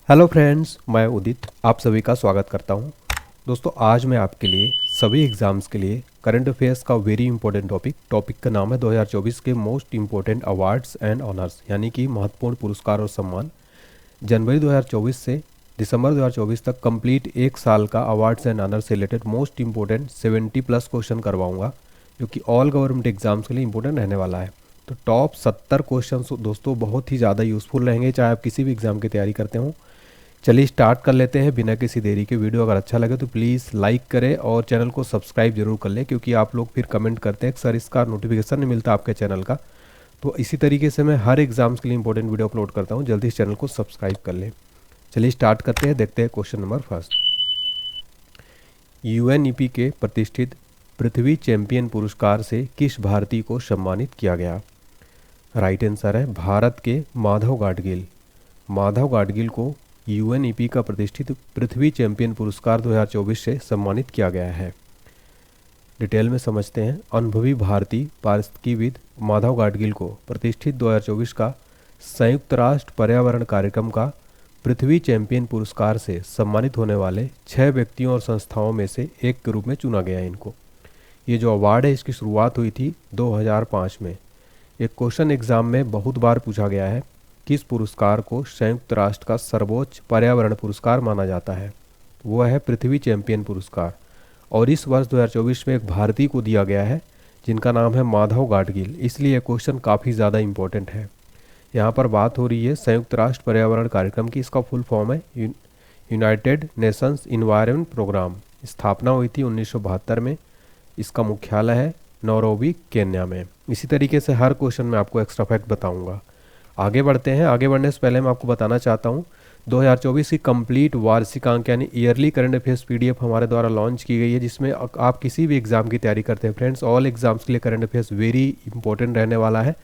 Hello friends, मैं उदित आप सभी का स्वागत करता हूं। दोस्तों, आज मैं आपके लिए सभी एग्ज़ाम्स के लिए करंट अफेयर्स का वेरी इंपॉर्टेंट टॉपिक का नाम है 2024 के most important awards and honours, यानी कि महत्वपूर्ण पुरस्कार और सम्मान। जनवरी 2024 से दिसंबर 2024 तक कंप्लीट एक साल का अवार्ड्स एंड ऑनर्स से रिलेटेड मोस्ट इंपॉर्टेंट 70+ क्वेश्चन करवाऊंगा, जो कि ऑल गवर्नमेंट एग्जाम्स के लिए इंपॉर्टेंट रहने वाला है। तो टॉप 70 क्वेश्चन दोस्तों बहुत ही ज़्यादा यूज़फुल रहेंगे, चाहे आप किसी भी एग्ज़ाम की तैयारी करते हो। चलिए स्टार्ट कर लेते हैं बिना किसी देरी के। वीडियो अगर अच्छा लगे तो प्लीज़ लाइक करें और चैनल को सब्सक्राइब जरूर कर लें, क्योंकि आप लोग फिर कमेंट करते हैं सर इसका नोटिफिकेशन नहीं मिलता आपके चैनल का। तो इसी तरीके से मैं हर एग्जाम्स के लिए इंपॉर्टेंट वीडियो अपलोड करता हूँ, जल्दी इस चैनल को सब्सक्राइब कर लें। चलिए स्टार्ट करते हैं, देखते हैं क्वेश्चन नंबर फर्स्ट। यूएनईपी के प्रतिष्ठित पृथ्वी चैंपियन पुरस्कार से किस भारतीय को सम्मानित किया गया? राइट आंसर है भारत के माधव गाडगिल। माधव गाडगिल को यूएनईपी का प्रतिष्ठित पृथ्वी चैंपियन पुरस्कार 2024 से सम्मानित किया गया है। डिटेल में समझते हैं। अनुभवी भारतीय पारिस्थितिकीविद माधव गाडगिल को प्रतिष्ठित 2024 का संयुक्त राष्ट्र पर्यावरण कार्यक्रम का पृथ्वी चैंपियन पुरस्कार से सम्मानित होने वाले 6 व्यक्तियों और संस्थाओं में से एक के रूप में चुना गया है इनको। ये जो अवार्ड है इसकी शुरुआत हुई थी 2005 में। एक क्वेश्चन एग्जाम में बहुत बार पूछा गया है, किस पुरस्कार को संयुक्त राष्ट्र का सर्वोच्च पर्यावरण पुरस्कार माना जाता है? वो है पृथ्वी चैंपियन पुरस्कार, और इस वर्ष 2024 में एक भारतीय को दिया गया है जिनका नाम है माधव गाडगिल, इसलिए क्वेश्चन काफ़ी ज़्यादा इंपॉर्टेंट है। यहाँ पर बात हो रही है संयुक्त राष्ट्र पर्यावरण कार्यक्रम की। इसका फुल फॉर्म है यूनाइटेड नेशंस इन्वायरमेंट प्रोग्राम। स्थापना हुई थी 1972 में। इसका मुख्यालय है नैरोबी, केन्या में। इसी तरीके से हर क्वेश्चन में आपको एक्स्ट्रा फैक्ट बताऊंगा। आगे बढ़ते हैं। आगे बढ़ने से पहले मैं आपको बताना चाहता हूँ 2024 की कंप्लीट वार्षिक अंक यानी ईयरली करंट अफेयर्स पीडीएफ हमारे द्वारा लॉन्च की गई है, जिसमें आप किसी भी एग्जाम की तैयारी करते हैं फ्रेंड्स, ऑल एग्जाम्स के लिए करंट अफेयर्स वेरी इंपॉर्टेंट रहने वाला है।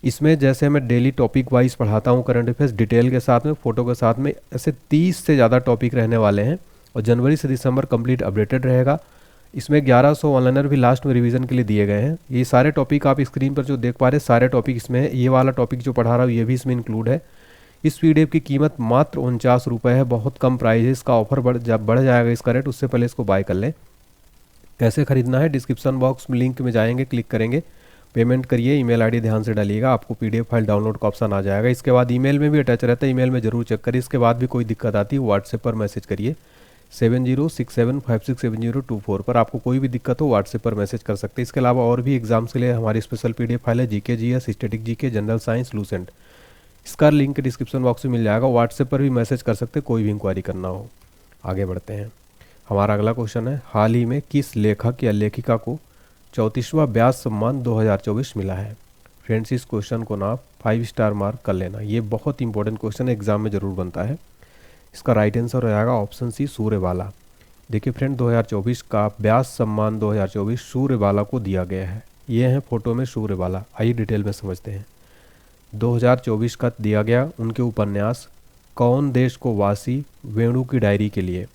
इसमें जैसे मैं डेली टॉपिक वाइज पढ़ाता हूँ करंट अफेयर्स डिटेल के साथ में, फोटो के साथ में, ऐसे 30 से ज़्यादा टॉपिक रहने वाले हैं, और जनवरी से दिसंबर कंप्लीट अपडेटेड रहेगा। इसमें 1100 ऑनलाइनर भी लास्ट में रिवीजन के लिए दिए गए हैं। ये सारे टॉपिक आप स्क्रीन पर जो देख पा रहे हैं सारे टॉपिक इसमें है। ये वाला टॉपिक जो पढ़ा रहा हूँ ये भी इसमें इंक्लूड है। इस पीडीएफ की कीमत मात्र 49 रुपये है, बहुत कम प्राइस है। इसका ऑफर बढ़ जाएगा इसका रेट, उससे पहले इसको बाय कर लें। कैसे खरीदना है? डिस्क्रिप्शन बॉक्स में लिंक में जाएंगे, क्लिक करेंगे, पेमेंट करिए, ईमेल आईडी ध्यान से डालिएगा, आपको पीडीएफ फाइल डाउनलोड का ऑप्शन आ जाएगा। इसके बाद ईमेल में भी अटैच रहता है, ईमेल में जरूर चेक करिए। इसके बाद भी कोई दिक्कत आती है व्हाट्सएप पर मैसेज करिए 7067567024 पर। आपको कोई भी दिक्कत हो व्हाट्सएप पर मैसेज कर सकते हैं। इसके अलावा और भी एग्जाम्स के लिए हमारी स्पेशल पीडीएफ फाइल है GK GS, static GK, general science, Lucent. इसका लिंक डिस्क्रिप्शन बॉक्स में मिल जाएगा। व्हाट्सएप पर भी मैसेज कर सकते हैं कोई भी इंक्वायरी करना हो। आगे बढ़ते हैं। हमारा अगला क्वेश्चन है, हाल ही में किस लेखक या लेखिका को 34वां व्यास सम्मान 2024 मिला है? फ्रेंड्स, इस क्वेश्चन को ना 5 स्टार मार्क कर लेना, ये बहुत इंपॉर्टेंट क्वेश्चन है, एग्जाम में ज़रूर बनता है। इसका राइट आंसर हो जाएगा ऑप्शन सी, सूर्यबाला। देखिए फ्रेंड, 2024 का व्यास सम्मान 2024 सूर्यबाला को दिया गया है। ये हैं फोटो में सूर्यबाला। आइए डिटेल में समझते हैं। 2024 का दिया गया उनके उपन्यास कौन देश को वासी, वेणु की डायरी के लिए।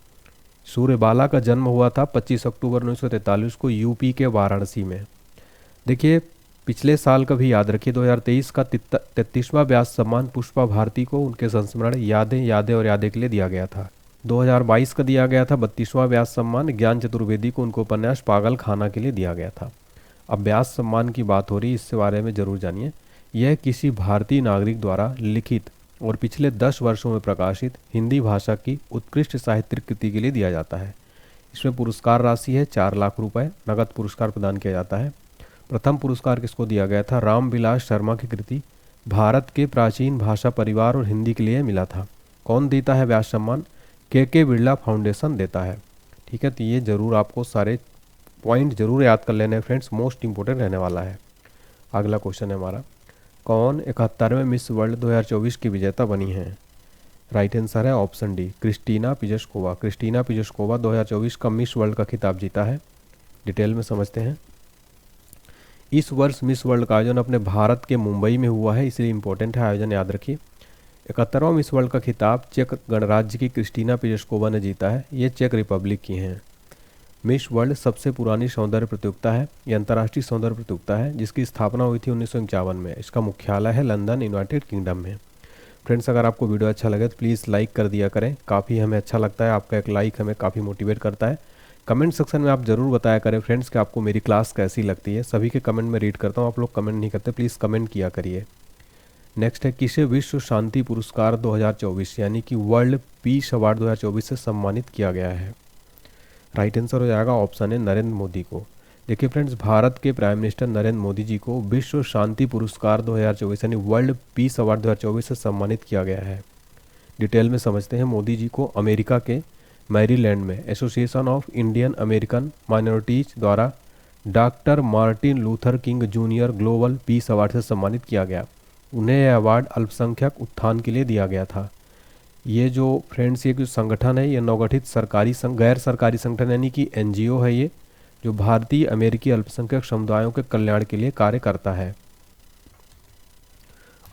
सूर्यबाला का जन्म हुआ था 25 अक्टूबर 1943 को यूपी के वाराणसी में। देखिए पिछले साल का भी याद रखिए, 2023 का 33वां व्यास सम्मान पुष्पा भारती को उनके संस्मरण यादें यादें और यादें के लिए दिया गया था। 2022 का दिया गया था 32वां व्यास सम्मान ज्ञान चतुर्वेदी को उनको उपन्यास पागल खाना के लिए दिया गया था। अब व्यास सम्मान की बात हो रही है, इसके बारे में जरूर जानिए। यह किसी भारतीय नागरिक द्वारा लिखित और पिछले 10 वर्षों में प्रकाशित हिंदी भाषा की उत्कृष्ट साहित्यिक कृति के लिए दिया जाता है। इसमें पुरस्कार राशि है 4 लाख रुपए, नगद पुरस्कार प्रदान किया जाता है। प्रथम पुरस्कार किसको दिया गया था? रामविलास शर्मा की कृति भारत के प्राचीन भाषा परिवार और हिंदी के लिए मिला था। कौन देता है व्यास सम्मान? के बिरला फाउंडेशन देता है। ठीक है, तो ये जरूर आपको सारे पॉइंट जरूर याद कर लेने फ्रेंड्स, मोस्ट इंपॉर्टेंट रहने वाला है। अगला क्वेश्चन है हमारा, कौन 71वें मिस वर्ल्ड 2024 की विजेता बनी है? राइट आंसर है ऑप्शन डी, क्रिस्टीना पिजस्कोवा। क्रिस्टीना पिजस्कोवा 2024 का मिस वर्ल्ड का खिताब जीता है। डिटेल में समझते हैं। इस वर्ष मिस वर्ल्ड का आयोजन अपने भारत के मुंबई में हुआ है, इसलिए इंपॉर्टेंट है, आयोजन याद रखिए। 71वां मिस वर्ल्ड का खिताब चेक गणराज्य की क्रिस्टीना पिजस्कोवा ने जीता है। ये चेक रिपब्लिक की हैं। मिस वर्ल्ड सबसे पुरानी सौंदर्य प्रतियोगिता है, यह अंतर्राष्ट्रीय सौंदर्य प्रतियोगिता है जिसकी स्थापना हुई थी 1951 में। इसका मुख्यालय है लंदन, यूनाइटेड किंगडम में। फ्रेंड्स अगर आपको वीडियो अच्छा लगे तो प्लीज़ लाइक कर दिया करें, काफ़ी हमें अच्छा लगता है, आपका एक लाइक हमें काफ़ी मोटिवेट करता है। कमेंट सेक्शन में आप ज़रूर बताया करें फ्रेंड्स कि आपको मेरी क्लास कैसी लगती है। सभी के कमेंट में रीड करता हूँ, आप लोग कमेंट नहीं करते, प्लीज़ कमेंट किया करिए। नेक्स्ट है किसे विश्व शांति पुरस्कार 2024 यानी कि वर्ल्ड पीस अवार्ड 2024 से सम्मानित किया गया है। राइट आंसर हो जाएगा ऑप्शन है नरेंद्र मोदी को। देखिए फ्रेंड्स, भारत के प्राइम मिनिस्टर नरेंद्र मोदी जी को विश्व शांति पुरस्कार 2024 यानी वर्ल्ड पीस अवार्ड 2024 से सम्मानित किया गया है। डिटेल में समझते हैं। मोदी जी को अमेरिका के मैरीलैंड में association of Indian American minorities द्वारा doctor Martin Luther King junior global peace award से सम्मानित किया गया। उन्हें यह अवार्ड अल्पसंख्यक उत्थान के लिए दिया गया था। ये जो फ्रेंड्स, ये जो संगठन है, ये नवगठित गैर सरकारी संगठन यानी कि एनजीओ है ये, जो भारतीय अमेरिकी अल्पसंख्यक समुदायों के कल्याण के लिए कार्य करता है।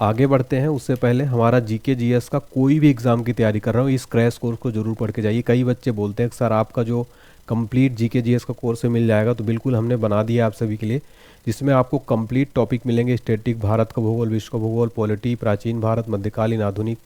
आगे बढ़ते हैं उससे पहले हमारा जीके जीएस का कोई भी एग्ज़ाम की तैयारी कर रहा हूँ, इस क्रैश कोर्स को जरूर पढ़ के जाइए। कई बच्चे बोलते हैं कि सर आपका जो कंप्लीट जीके जीएस का कोर्स मिल जाएगा, तो बिल्कुल हमने बना दिया आप सभी के लिए, जिसमें आपको कंप्लीट टॉपिक मिलेंगे। स्टैटिक, भारत का भूगोल, विश्व का भूगोल, पॉलिटी, प्राचीन भारत, मध्यकालीन, आधुनिक,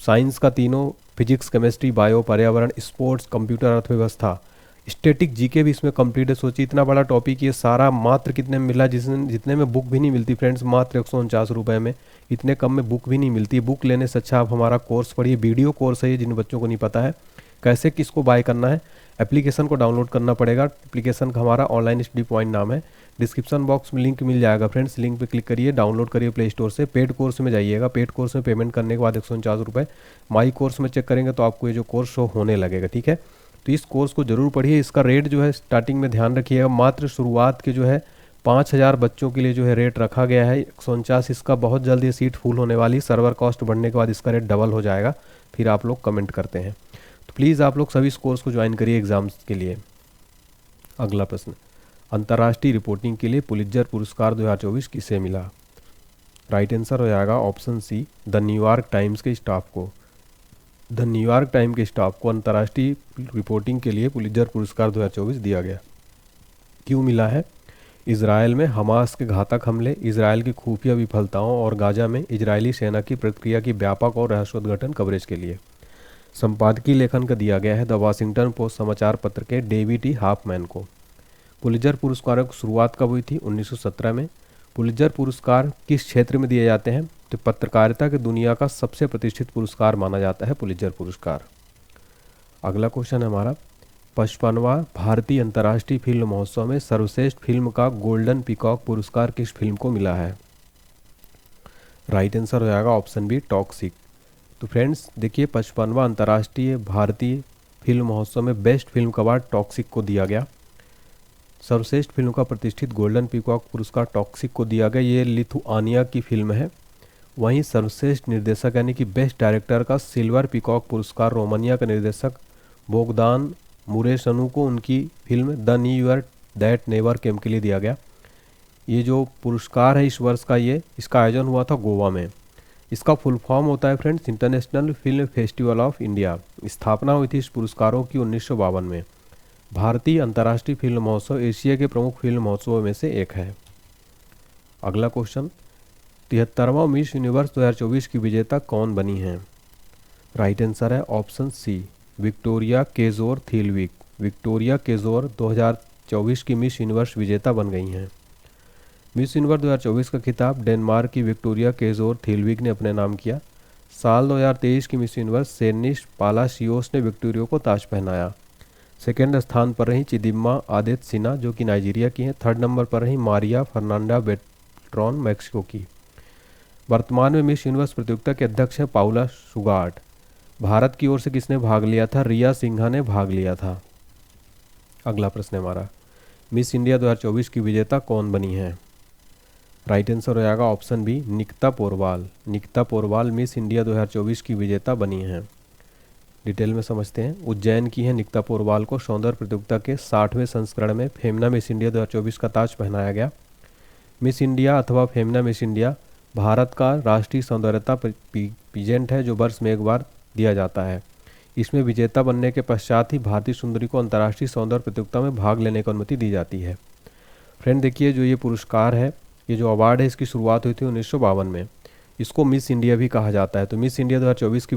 साइंस का तीनों, फिजिक्स, केमिस्ट्री, बायो, पर्यावरण, स्पोर्ट्स, कंप्यूटर, अर्थव्यवस्था, स्टैटिक जीके भी इसमें कंप्लीट है। सोचिए इतना बड़ा टॉपिक, ये सारा मात्र कितने में मिला, जितने में बुक भी नहीं मिलती फ्रेंड्स, मात्र 149 रुपये में। इतने कम में बुक भी नहीं मिलती। बुक लेने से अच्छा आप हमारा कोर्स पढ़िए। वीडियो कोर्स है ये, जिन बच्चों को नहीं पता है कैसे किसको बाय करना है, एप्लीकेशन को डाउनलोड करना पड़ेगा। एप्लीकेशन का हमारा ऑनलाइन स्टडी पॉइंट नाम है। डिस्क्रिप्शन बॉक्स में लिंक मिल जाएगा फ्रेंड्स, लिंक पे क्लिक करिए, डाउनलोड करिए प्ले स्टोर से। पेड कोर्स में जाइएगा, पेड कोर्स में पेमेंट करने के बाद 149 रुपये। माई कोर्स में चेक करेंगे तो आपको ये जो कोर्स शो होने लगेगा, ठीक है। तो इस कोर्स को जरूर पढ़िए। इसका रेट जो है स्टार्टिंग में ध्यान रखिएगा, मात्र शुरुआत के जो है 5000 बच्चों के लिए जो है रेट रखा गया है 149। इसका बहुत जल्द ये सीट फुल होने वाली, सर्वर कॉस्ट बढ़ने के बाद इसका रेट डबल हो जाएगा, फिर आप लोग कमेंट करते हैं। तो प्लीज़ आप लोग सभी इस कोर्स को ज्वाइन करिए एग्जाम्स के लिए। अगला प्रश्न, अंतर्राष्ट्रीय रिपोर्टिंग के लिए पुलित्जर पुरस्कार 2024 किसे मिला? राइट आंसर हो जाएगा option C, the New York Times के स्टाफ को। द न्यूयॉर्क टाइम के स्टाफ को अंतर्राष्ट्रीय रिपोर्टिंग के लिए पुलित्जर पुरस्कार 2024 दिया गया। क्यों मिला है? इजराइल में हमास के घातक हमले, इजराइल की खुफिया विफलताओं और गाजा में इजरायली सेना की प्रतिक्रिया की व्यापक और रहस्योद्घाटन कवरेज के लिए। संपादकीय लेखन का दिया गया है द वाशिंगटन पोस्ट समाचार पत्र के डेविड टी हाफमैन को। पुलित्जर पुरस्कारों की शुरुआत कब हुई थी? 1917 में। पुलित्जर पुरस्कार किस क्षेत्र में दिए जाते हैं? तो पत्रकारिता के दुनिया का सबसे प्रतिष्ठित पुरस्कार माना जाता है पुलित्जर पुरस्कार। अगला क्वेश्चन है हमारा, 55वां भारतीय अंतर्राष्ट्रीय फिल्म महोत्सव में सर्वश्रेष्ठ फिल्म का गोल्डन पीकॉक पुरस्कार किस फिल्म को मिला है? राइट आंसर हो जाएगा ऑप्शन बी, टॉक्सिक। तो फ्रेंड्स देखिए, 55वां अंतर्राष्ट्रीय भारतीय फिल्म महोत्सव में बेस्ट फिल्म का अवार्ड टॉक्सिक को दिया गया। सर्वश्रेष्ठ फिल्म का प्रतिष्ठित गोल्डन पीकॉक पुरस्कार टॉक्सिक को दिया गया। ये लिथुआनिया की फिल्म है। वहीं सर्वश्रेष्ठ निर्देशक यानी कि बेस्ट डायरेक्टर का सिल्वर पीकॉक पुरस्कार रोमानिया के निर्देशक बोगदान मुरेशनु को उनकी film the new year that never came के लिए दिया गया। ये जो पुरस्कार है इस वर्ष का, इसका आयोजन हुआ था गोवा में। इसका फुल फॉर्म होता है friends international film festival of India. स्थापना हुई थी इस पुरस्कारों की 1952 में। भारतीय अंतर्राष्ट्रीय फिल्म महोत्सव एशिया के प्रमुख फिल्म महोत्सवों में से एक है। अगला क्वेश्चन, 73वां मिस यूनिवर्स 2024 की विजेता कौन बनी हैं? राइट आंसर है ऑप्शन सी, विक्टोरिया केजोर थिलविक। विक्टोरिया केजोर 2024 की मिस यूनिवर्स विजेता बन गई हैं। मिस यूनिवर्स 2024 का खिताब डेनमार्क की विक्टोरिया केजोर थिलविक ने अपने नाम किया। साल 2023 की मिस यूनिवर्स सेनिश पालासियोस ने विक्टोरिया को ताज पहनाया। सेकेंड स्थान पर रही चिदिम्मा आदित सिन्हा जो कि नाइजीरिया की हैं। थर्ड नंबर पर रही मारिया फर्नांडा बेट्रॉन मैक्सिको की। वर्तमान में मिस यूनिवर्स प्रतियोगिता के अध्यक्ष हैं पाउला सुगाट। भारत की ओर से किसने भाग लिया था? रिया सिन्हा ने भाग लिया था। अगला प्रश्न है हमारा, मिस इंडिया 2024 की विजेता कौन बनी है? राइट आंसर हो जाएगा option B, Nikita Porwal. Nikita Porwal miss India 2024 की विजेता बनी हैं। डिटेल में समझते हैं। उज्जैन की है निकिता पोरवाल को सौंदर्य प्रतियोगिता के 60वें संस्करण में फेमना मिस इंडिया 2024 का ताज पहनाया गया। मिस इंडिया अथवा फेमना मिस इंडिया भारत का राष्ट्रीय सौंदर्यता पीजेंट है जो वर्ष में एक बार दिया जाता है। इसमें विजेता बनने के पश्चात ही भारतीय सुंदरी को अंतर्राष्ट्रीय सौंदर्य प्रतियोगिता में भाग लेने की अनुमति दी जाती है। फ्रेंड देखिए, जो ये पुरस्कार है, ये जो अवार्ड है, इसकी शुरुआत हुई थी 1952 में। इसको मिस इंडिया भी कहा जाता है। तो मिस इंडिया 2024 की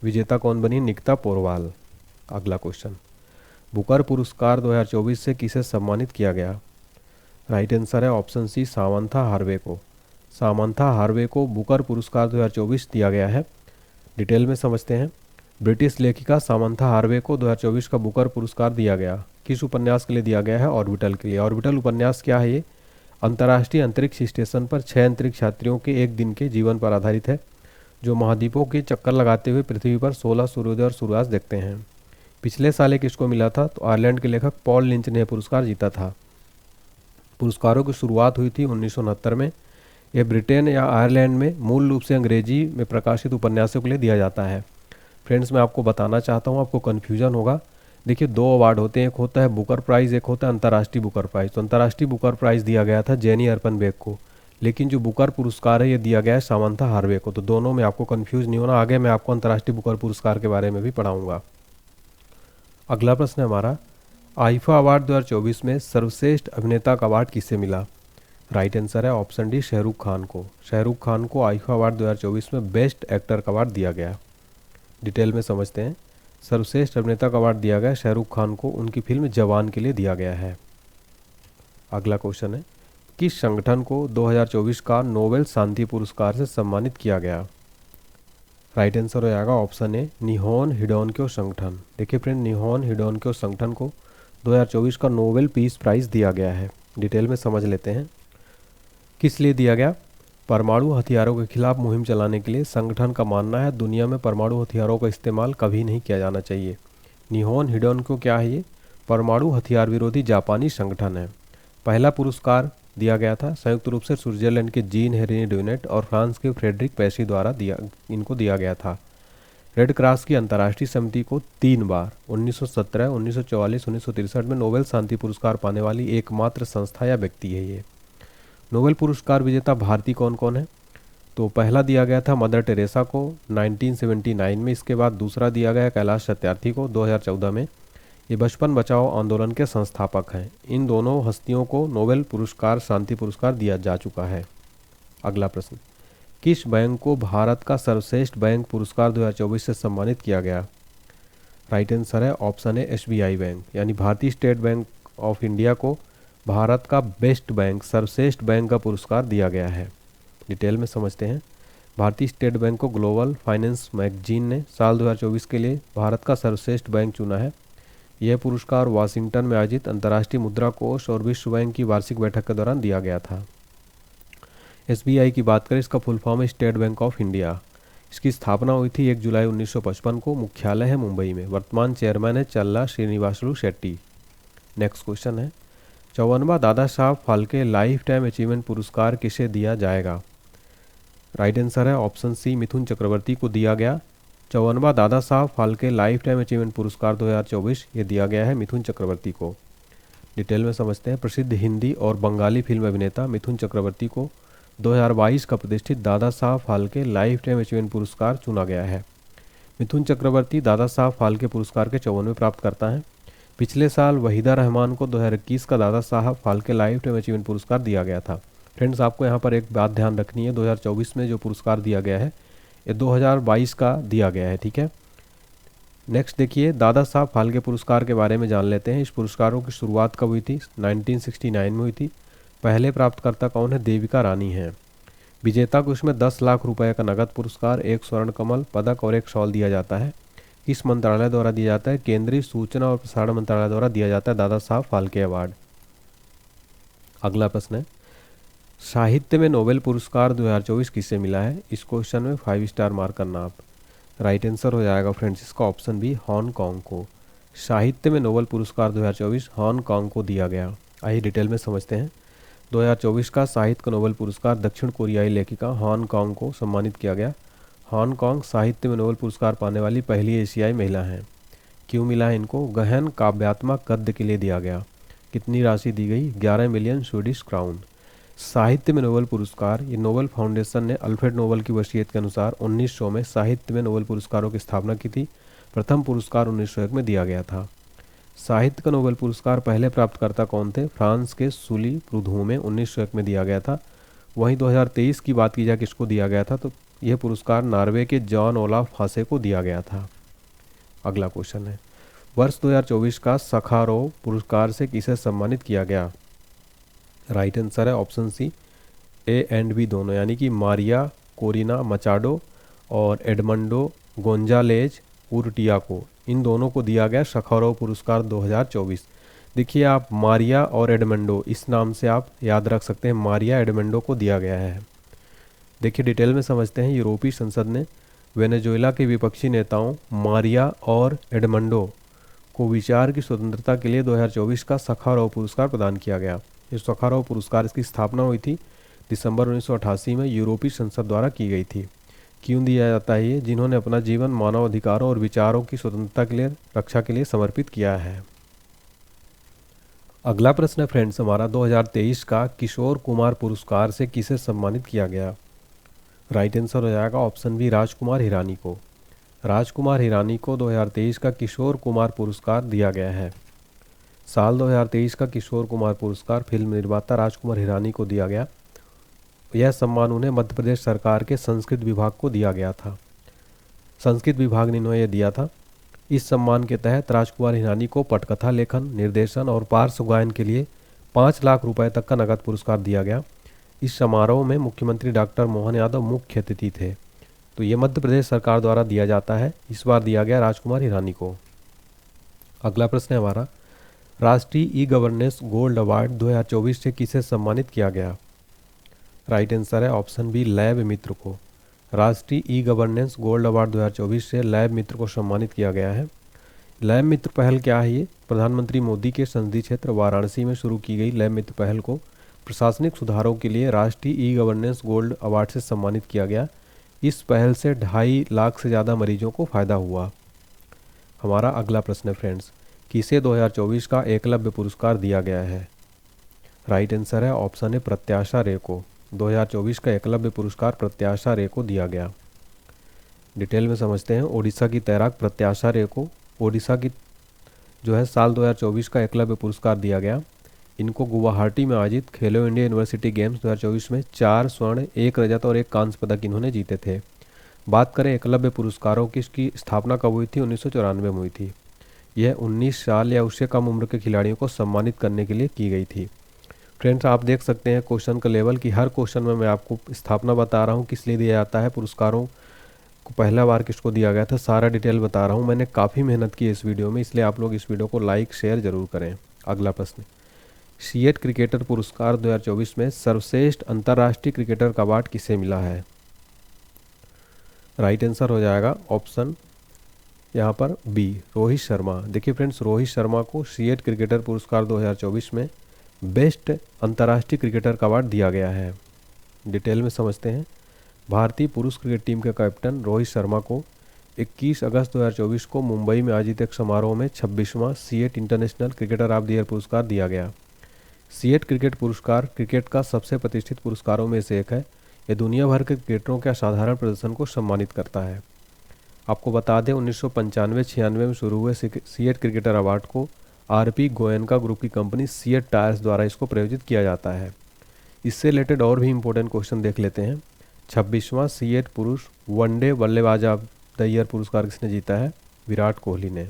विजेता कौन बनी? निकिता पोरवाल। अगला क्वेश्चन, बुकर पुरस्कार 2024 से किसे सम्मानित किया गया? राइट आंसर है ऑप्शन सी, सामंथा हार्वे को। सामंथा हार्वे को बुकर पुरस्कार 2024 दिया गया है। डिटेल में समझते हैं। ब्रिटिश लेखिका सामंथा हार्वे को 2024 का बुकर पुरस्कार दिया गया। किस उपन्यास के लिए दिया गया है? ऑर्बिटल के लिए। ऑर्बिटल उपन्यास क्या है? ये अंतर्राष्ट्रीय अंतरिक्ष स्टेशन पर 6 अंतरिक्ष यात्रियों के एक दिन के जीवन पर आधारित है, जो महाद्वीपों के चक्कर लगाते हुए पृथ्वी पर 16 सूर्योदय और सूर्यास्त देखते हैं। पिछले साल एक किसको मिला था? तो आयरलैंड के लेखक पॉल लिंच ने पुरस्कार जीता था। पुरस्कारों की शुरुआत हुई थी 1969 में। यह ब्रिटेन या आयरलैंड में मूल रूप से अंग्रेजी में प्रकाशित उपन्यासों के लिए दिया जाता है। फ्रेंड्स, मैं आपको बताना चाहता हूँ, आपको कन्फ्यूजन होगा। देखिए, 2 अवार्ड होते हैं, एक होता है बुकर प्राइज़, एक होता है अंतर्राष्ट्रीय बुकर प्राइज़। तो अंतर्राष्ट्रीय बुकर प्राइज़ दिया गया था जेनी अर्पनबेक को, लेकिन जो बुकर पुरस्कार है ये दिया गया है सामंथा हार्वे को। तो दोनों में आपको कन्फ्यूज नहीं होना। आगे मैं आपको अंतर्राष्ट्रीय बुकर पुरस्कार के बारे में भी पढ़ाऊँगा। अगला प्रश्न है हमारा, आईफा अवार्ड 2024 में सर्वश्रेष्ठ अभिनेता का अवार्ड किसे मिला? राइट आंसर है ऑप्शन डी, शाहरुख खान को। शाहरुख खान को आईफा अवार्ड 2024 में बेस्ट एक्टर का अवार्ड दिया गया। डिटेल में समझते हैं। सर्वश्रेष्ठ अभिनेता का अवार्ड दिया गया शाहरुख खान को, उनकी फिल्म जवान के लिए दिया गया है। अगला क्वेश्चन है, किस संगठन को 2024 का नोबेल शांति पुरस्कार से सम्मानित किया गया? राइट आंसर हो जाएगा ऑप्शन ए, निहोन हिडोनक्यो संगठन। देखिए फ्रेंड, निहोन हिडोनक्यो संगठन को 2024 का नोबेल पीस प्राइज़ दिया गया है। डिटेल में समझ लेते हैं। किस लिए दिया गया? परमाणु हथियारों के खिलाफ मुहिम चलाने के लिए। संगठन का मानना है दुनिया में परमाणु हथियारों का इस्तेमाल कभी नहीं किया जाना चाहिए। निहोन हिडोनक्यो क्या है? ये परमाणु हथियार विरोधी जापानी संगठन है। पहला पुरस्कार दिया गया था संयुक्त रूप से स्विट्जरलैंड के जीन हेनरी ड्यूनेट और फ्रांस के फ्रेडरिक पेशी द्वारा इनको दिया गया था। रेड क्रॉस की अंतर्राष्ट्रीय समिति को 3 बार 1917, 1944, 1963 में नोबेल शांति पुरस्कार पाने वाली एकमात्र संस्था या व्यक्ति है ये। नोबेल पुरस्कार विजेता भारतीय कौन कौन है? तो पहला दिया गया था मदर टेरेसा को 1979 में। इसके बाद दूसरा दिया गया कैलाश सत्यार्थी को 2014 में। ये बचपन बचाओ आंदोलन के संस्थापक हैं। इन दोनों हस्तियों को नोबेल पुरस्कार शांति पुरस्कार दिया जा चुका है। अगला प्रश्न, किस बैंक को भारत का सर्वश्रेष्ठ बैंक पुरस्कार 2024 से सम्मानित किया गया? राइट आंसर है ऑप्शन ए, SBI बैंक, यानी भारतीय स्टेट बैंक ऑफ इंडिया को भारत का बेस्ट बैंक, सर्वश्रेष्ठ बैंक का पुरस्कार दिया गया है। डिटेल में समझते हैं। भारतीय स्टेट बैंक को ग्लोबल फाइनेंस मैगजीन ने साल 2024 के लिए भारत का सर्वश्रेष्ठ बैंक चुना है। यह पुरस्कार वाशिंगटन में आयोजित अंतर्राष्ट्रीय मुद्रा कोष और विश्व बैंक की वार्षिक बैठक के दौरान दिया गया था। SBI की बात करें, इसका फुल फॉर्म है स्टेट बैंक ऑफ इंडिया। इसकी स्थापना हुई थी 1 जुलाई 1955 को। मुख्यालय है मुंबई में। वर्तमान चेयरमैन है चल्ला श्रीनिवासलू शेट्टी। नेक्स्ट क्वेश्चन है, 54वां Dada Saheb Phalke life time achievement पुरस्कार किसे दिया जाएगा? राइट आंसर है ऑप्शन सी, मिथुन चक्रवर्ती को दिया गया। 54वां Dada Saheb Phalke life time achievement पुरस्कार 2024 ये दिया गया है मिथुन चक्रवर्ती को। डिटेल में समझते हैं। प्रसिद्ध हिंदी और बंगाली फिल्म अभिनेता मिथुन चक्रवर्ती को 2022 का प्रतिष्ठित Dada Saheb Phalke life time achievement पुरस्कार चुना गया है। मिथुन चक्रवर्ती दादा साहब फाल्के पुरस्कार के 54वें प्राप्तकर्ता हैं। पिछले साल वहीदा रहमान को 2021 का Dada Saheb Phalke life time achievement पुरस्कार दिया गया था। फ्रेंड्स, आपको यहाँ पर एक बात ध्यान रखनी है, 2024 में जो पुरस्कार दिया गया है ये 2022 का दिया गया है, ठीक है। नेक्स्ट देखिए, दादा साहब फाल्के पुरस्कार के बारे में जान लेते हैं। इस पुरस्कारों की शुरुआत कब हुई थी? 1969 में हुई थी। पहले प्राप्तकर्ता कौन है? देविका रानी हैं। विजेता को इसमें 10 लाख रुपए का नगद पुरस्कार, 1 स्वर्ण कमल पदक और 1 शॉल दिया जाता है। किस मंत्रालय द्वारा दिया जाता है? केंद्रीय सूचना और प्रसारण मंत्रालय द्वारा दिया जाता है दादा साहब फाल्के अवार्ड। अगला प्रश्न है, साहित्य में नोबेल पुरस्कार 2024 किसे मिला है? इस क्वेश्चन में 5 स्टार मार्क करना आप। राइट आंसर हो जाएगा फ्रेंड्स इसका ऑप्शन बी, हांगकांग को। साहित्य में नोबेल पुरस्कार 2024 हांगकांग को दिया गया। आइए डिटेल में समझते हैं। 2024 का साहित्य का नोबेल पुरस्कार दक्षिण कोरियाई लेखिका हांगकांग को सम्मानित किया गया। हांगकांग साहित्य में नोबेल पुरस्कार पाने वाली पहली एशियाई महिला हैं। क्यों मिला है इनको? गहन काव्यात्मक गद्य के लिए दिया गया। कितनी राशि दी गई? 11 मिलियन स्वीडिश क्राउन। साहित्य में नोबेल पुरस्कार, ये नोबेल फाउंडेशन ने अल्फ्रेड नोबेल की वसीयत के अनुसार 1900 में साहित्य में नोबेल पुरस्कारों की स्थापना की थी। प्रथम पुरस्कार 1901 में दिया गया था। साहित्य का नोबेल पुरस्कार पहले प्राप्तकर्ता कौन थे? फ्रांस के सुली प्रूधू में 1901 में दिया गया था। वहीं 2023 की बात की जाए किसको दिया गया था, तो यह पुरस्कार नॉर्वे के जॉन ओलाफ हासे को दिया गया था। अगला क्वेश्चन है, वर्ष 2024 का सखारोव पुरस्कार से किसे सम्मानित किया गया। राइट आंसर है option C, A and B दोनों, यानी कि मारिया कोरिना मचाडो और एडमंडो गोंजालेज उर्टिया को, इन दोनों को दिया गया सखारोव पुरस्कार 2024। देखिए आप मारिया और एडमंडो इस नाम से आप याद रख सकते हैं, मारिया एडमंडो को दिया गया है। देखिए डिटेल में समझते हैं। यूरोपीय संसद ने वेनेजुएला के विपक्षी नेताओं मारिया और एडमंडो को विचार की स्वतंत्रता के लिए 2024 का सखारोव पुरस्कार प्रदान किया गया। इस सखारोव पुरस्कार इसकी स्थापना हुई थी दिसंबर 1988 में यूरोपीय संसद द्वारा की गई थी। क्यों दिया जाता है ये, जिन्होंने अपना जीवन मानव अधिकारों और विचारों की स्वतंत्रता के लिए रक्षा के लिए समर्पित किया है। अगला प्रश्न है फ्रेंड्स हमारा, 2023 का किशोर कुमार पुरस्कार से किसे सम्मानित किया गया। राइट आंसर हो जाएगा ऑप्शन बी, राजकुमार हिरानी को। राजकुमार हिरानी को 2023 का किशोर कुमार पुरस्कार दिया गया है। साल 2023 का किशोर कुमार पुरस्कार फिल्म निर्माता राजकुमार हिरानी को दिया गया। यह सम्मान उन्हें मध्य प्रदेश सरकार के संस्कृत विभाग को दिया गया था। संस्कृत विभाग ने इन्हें यह दिया था। इस सम्मान के तहत राजकुमार हिरानी को पटकथा लेखन, निर्देशन और पार्श्व गायन के लिए 5 लाख रुपए तक का नकद पुरस्कार दिया गया। इस समारोह में मुख्यमंत्री डॉक्टर मोहन यादव मुख्य अतिथि थे। तो ये मध्य प्रदेश सरकार द्वारा दिया जाता है। इस बार दिया गया राजकुमार हिरानी को। अगला प्रश्न है हमारा, राष्ट्रीय ई गवर्नेंस गोल्ड अवार्ड 2024 से किसे सम्मानित किया गया। राइट आंसर है ऑप्शन बी, लैब मित्र को। राष्ट्रीय ई गवर्नेंस गोल्ड अवार्ड 2024 से लैब मित्र को सम्मानित किया गया है। लैब मित्र पहल क्या है, ये प्रधानमंत्री मोदी के संसदीय क्षेत्र वाराणसी में शुरू की गई लैब मित्र पहल को प्रशासनिक सुधारों के लिए राष्ट्रीय ई गवर्नेंस गोल्ड अवार्ड से सम्मानित किया गया। इस पहल से 2.5 लाख से ज़्यादा मरीजों को फायदा हुआ। हमारा अगला प्रश्न है फ्रेंड्स, किसे 2024 का एकलव्य पुरस्कार दिया गया है। राइट आंसर है ऑप्शन है, प्रत्याशा रे को। 2024 का एकलव्य पुरस्कार प्रत्याशा रे को दिया गया। डिटेल में समझते हैं। ओडिशा की तैराक प्रत्याशा रे को ओडिशा की जो है साल 2024 का एकलव्य पुरस्कार दिया गया। इनको गुवाहाटी में आयोजित खेलो इंडिया यूनिवर्सिटी गेम्स 2024 में 4 स्वर्ण, 1 रजत और 1 कांस्य पदक इन्होंने जीते थे। बात करें एकलव्य पुरस्कारों की, इसकी स्थापना कब हुई थी, 1994 में हुई थी। यह 19 साल या उससे कम उम्र के खिलाड़ियों को सम्मानित करने के लिए की गई थी। फ्रेंड्स आप देख सकते हैं क्वेश्चन का लेवल कि हर क्वेश्चन में मैं आपको स्थापना बता रहा हूँ, किस लिए दिया जाता है, पुरस्कारों को पहला बार किसको दिया गया था, सारा डिटेल बता रहा हूँ। मैंने काफ़ी मेहनत की इस वीडियो में, इसलिए आप लोग इस वीडियो को लाइक शेयर जरूर करें। अगला प्रश्न, सीएट क्रिकेटर पुरस्कार 2024 में सर्वश्रेष्ठ अंतर्राष्ट्रीय क्रिकेटर का अवार्ड किसे मिला है। राइट आंसर हो जाएगा ऑप्शन यहाँ पर बी, रोहित शर्मा। देखिए फ्रेंड्स, रोहित शर्मा को सीएट क्रिकेटर पुरस्कार 2024 में बेस्ट अंतर्राष्ट्रीय क्रिकेटर का अवार्ड दिया गया है। डिटेल में समझते हैं। भारतीय पुरुष क्रिकेट टीम के कैप्टन रोहित शर्मा को 21 अगस्त 2024 को मुंबई में आयोजित एक समारोह में 26वां CEAT international cricketer of the year पुरस्कार दिया गया। सीएट क्रिकेट पुरस्कार क्रिकेट का सबसे प्रतिष्ठित पुरस्कारों में से एक है। यह दुनिया भर के क्रिकेटरों के असाधारण प्रदर्शन को सम्मानित करता है। आपको बता दें 1995-96 में शुरू हुए सीएट क्रिकेटर अवार्ड को आरपी गोयनका ग्रुप की कंपनी सीएट टायर्स द्वारा इसको प्रायोजित किया जाता है। इससे रिलेटेड और भी इंपॉर्टेंट क्वेश्चन देख लेते हैं। 26वां सीएट पुरुष वनडे बल्लेबाज ऑफ द ईयर पुरस्कार किसने जीता है, विराट कोहली ने।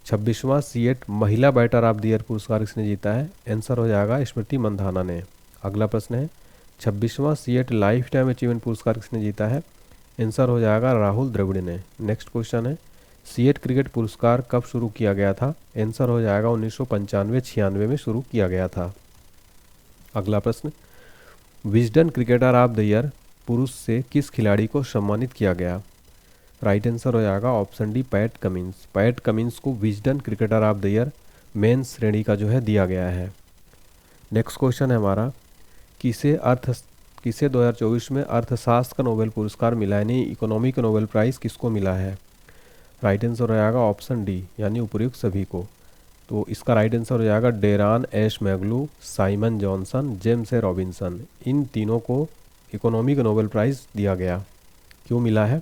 26वां सीएट महिला बैटर ऑफ द ईयर पुरस्कार किसने जीता है, आंसर हो जाएगा स्मृति मंधाना ने। अगला प्रश्न है 26वां सीएट लाइफ टाइम अचीवमेंट पुरस्कार किसने जीता है, आंसर हो जाएगा राहुल द्रविड़ ने। नेक्स्ट क्वेश्चन है सीएट क्रिकेट पुरस्कार कब शुरू किया गया था, आंसर हो जाएगा 1995-96 में शुरू किया गया था। अगला प्रश्न, Wisden cricketer of the year पुरुष से किस खिलाड़ी को सम्मानित किया गया। राइट आंसर हो जाएगा option D, Pat Cummins. Pat Cummins को Wisden cricketer of the year men's श्रेणी का जो है दिया गया है। नेक्स्ट क्वेश्चन है हमारा, किसे 2024 में अर्थशास्त्र का नोबेल पुरस्कार मिला है, यानी इकोनॉमी का नोबेल प्राइज़ किसको मिला है। राइट आंसर हो जाएगा ऑप्शन डी, यानी उपयुक्त सभी को। तो इसका राइट आंसर हो जाएगा Daron Acemoglu, Simon Johnson, James A Robinson. इन तीनों को इकोनॉमी का नोबेल प्राइज़ दिया गया। क्यों मिला है,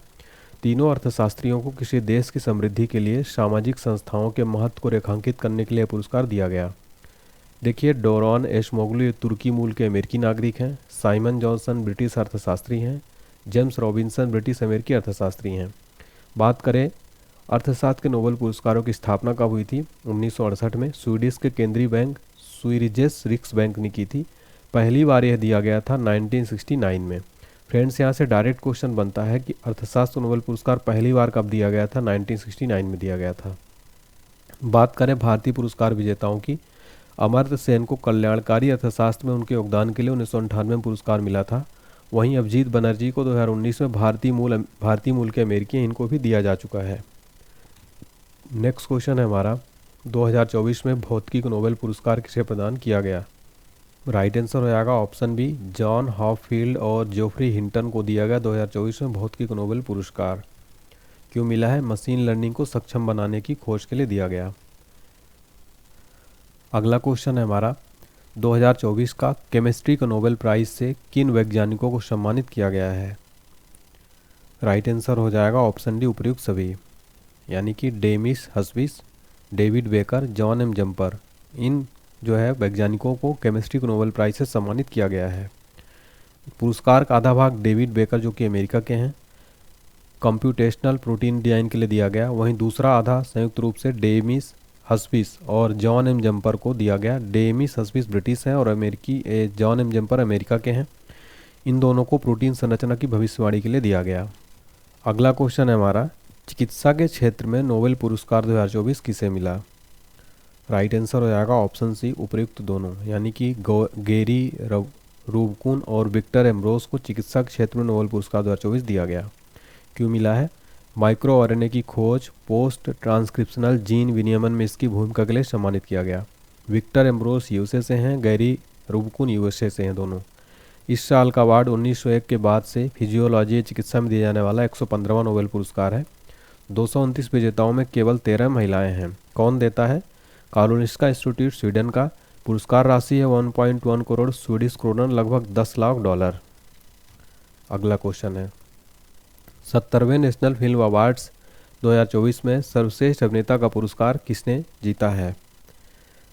तीनों अर्थशास्त्रियों को किसी देश की समृद्धि के लिए सामाजिक संस्थाओं के महत्व को रेखांकित करने के लिए पुरस्कार दिया गया। देखिए, डोरॉन एशमोगलू ये तुर्की मूल के अमेरिकी नागरिक हैं। साइमन जॉनसन ब्रिटिश अर्थशास्त्री हैं। जेम्स रॉबिन्सन ब्रिटिश अमेरिकी अर्थशास्त्री हैं। बात करें अर्थशास्त्र के नोबेल पुरस्कारों की स्थापना कब हुई थी? 1968 में स्वीडिश के केंद्रीय बैंक स्वीरिजेस रिक्स बैंक ने की थी। पहली बार यह दिया गया था 1969 में। फ्रेंड्स, यहाँ से डायरेक्ट क्वेश्चन बनता है कि अर्थशास्त्र नोबेल पुरस्कार पहली बार कब दिया गया था? 1969 में दिया गया था। बात करें भारतीय पुरस्कार विजेताओं की, अमर्त्य सेन को कल्याणकारी अर्थशास्त्र में उनके योगदान के लिए 1998 में पुरस्कार मिला था। वहीं अभिजीत बनर्जी को 2019 में भारतीय मूल के अमेरिकी इनको भी दिया जा चुका है। नेक्स्ट क्वेश्चन है हमारा, 2024 में भौतिकी नोबेल पुरस्कार किसे प्रदान किया गया? राइट आंसर हो जाएगा ऑप्शन बी, जॉन हॉपफील्ड और जोफ्री हिंटन को दिया गया 2024 में भौतिकी नोबेल पुरस्कार। क्यों मिला है? मशीन लर्निंग को सक्षम बनाने की खोज के लिए दिया गया। अगला क्वेश्चन है हमारा, 2024 का केमिस्ट्री का नोबेल प्राइज से किन वैज्ञानिकों को सम्मानित किया गया है? राइट आंसर हो जाएगा ऑप्शन डी, उपयुक्त सभी, यानी कि Demis Hassabis, David Baker, John M Jumper, इन जो है वैज्ञानिकों को केमिस्ट्री को नोबेल प्राइज से सम्मानित किया गया है। पुरस्कार का आधा भाग डेविड बेकर जो कि अमेरिका के हैं, कंप्यूटेशनल प्रोटीन डिजाइन के लिए दिया गया। वहीं दूसरा आधा संयुक्त रूप से डेमिस हस्बिस और जॉन एम जम्पर को दिया गया। डेमिस हस्बिस ब्रिटिश हैं और जॉन एम जम्पर अमेरिका के हैं। इन दोनों को प्रोटीन संरचना की भविष्यवाणी के लिए दिया गया। अगला क्वेश्चन है हमारा, चिकित्सा के क्षेत्र में नोबेल पुरस्कार 2024 किसे मिला? राइट आंसर हो जाएगा ऑप्शन सी, उपयुक्त दोनों, यानी कि गेरी रूबकुन और विक्टर एम्ब्रोस को चिकित्सा के क्षेत्र में नोबेल पुरस्कार 2024 दिया गया। क्यों मिला है? माइक्रो आरएनए की खोज, पोस्ट ट्रांसक्रिप्शनल जीन विनियमन में इसकी भूमिका के लिए सम्मानित किया गया। विक्टर एम्ब्रोस यूएसए से हैं, गैरी रूबकुन यूएसए से हैं दोनों। इस साल का अवार्ड 1901 के बाद से फिजियोलॉजी चिकित्सा में दिया जाने वाला 115वां नोबेल पुरस्कार है। 229 विजेताओं में केवल 13 महिलाएं हैं। कौन देता है? कारोलिंस्का इंस्टीट्यूट स्वीडन का। पुरस्कार राशि है 1.1 करोड़ स्वीडिश क्रोनर, लगभग 10 लाख डॉलर। अगला क्वेश्चन है, 70वें नेशनल फिल्म अवार्ड्स 2024 में सर्वश्रेष्ठ अभिनेता का पुरस्कार किसने जीता है?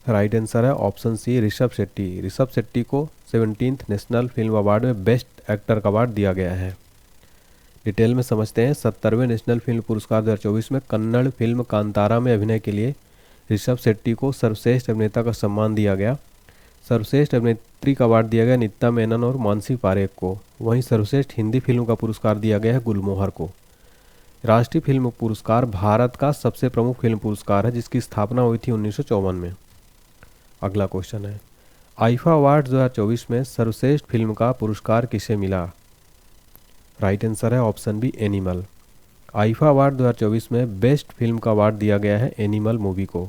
राइट आंसर है ऑप्शन सी, ऋषभ शेट्टी। ऋषभ शेट्टी को 17th नेशनल फिल्म अवार्ड में बेस्ट एक्टर का अवार्ड दिया गया है। डिटेल में समझते हैं। 70वें नेशनल फिल्म पुरस्कार 2024 में कन्नड़ फिल्म कांतारा में अभिनय के लिए ऋषभ शेट्टी को सर्वश्रेष्ठ अभिनेता का सम्मान दिया गया। सर्वश्रेष्ठ अभिनेत्री का अवार्ड दिया गया नीता मेनन और मानसी पारेख को। वहीं सर्वश्रेष्ठ हिंदी फिल्म का पुरस्कार दिया गया है गुलमोहर को। राष्ट्रीय फिल्म पुरस्कार भारत का सबसे प्रमुख फिल्म पुरस्कार है जिसकी स्थापना हुई थी 1954 में। अगला क्वेश्चन है, आईफा अवार्ड 2024 में सर्वश्रेष्ठ फिल्म का पुरस्कार किसे मिला? राइट आंसर है option B, animal. IIFA award 2024 में बेस्ट फिल्म का अवार्ड दिया गया है एनिमल मूवी को।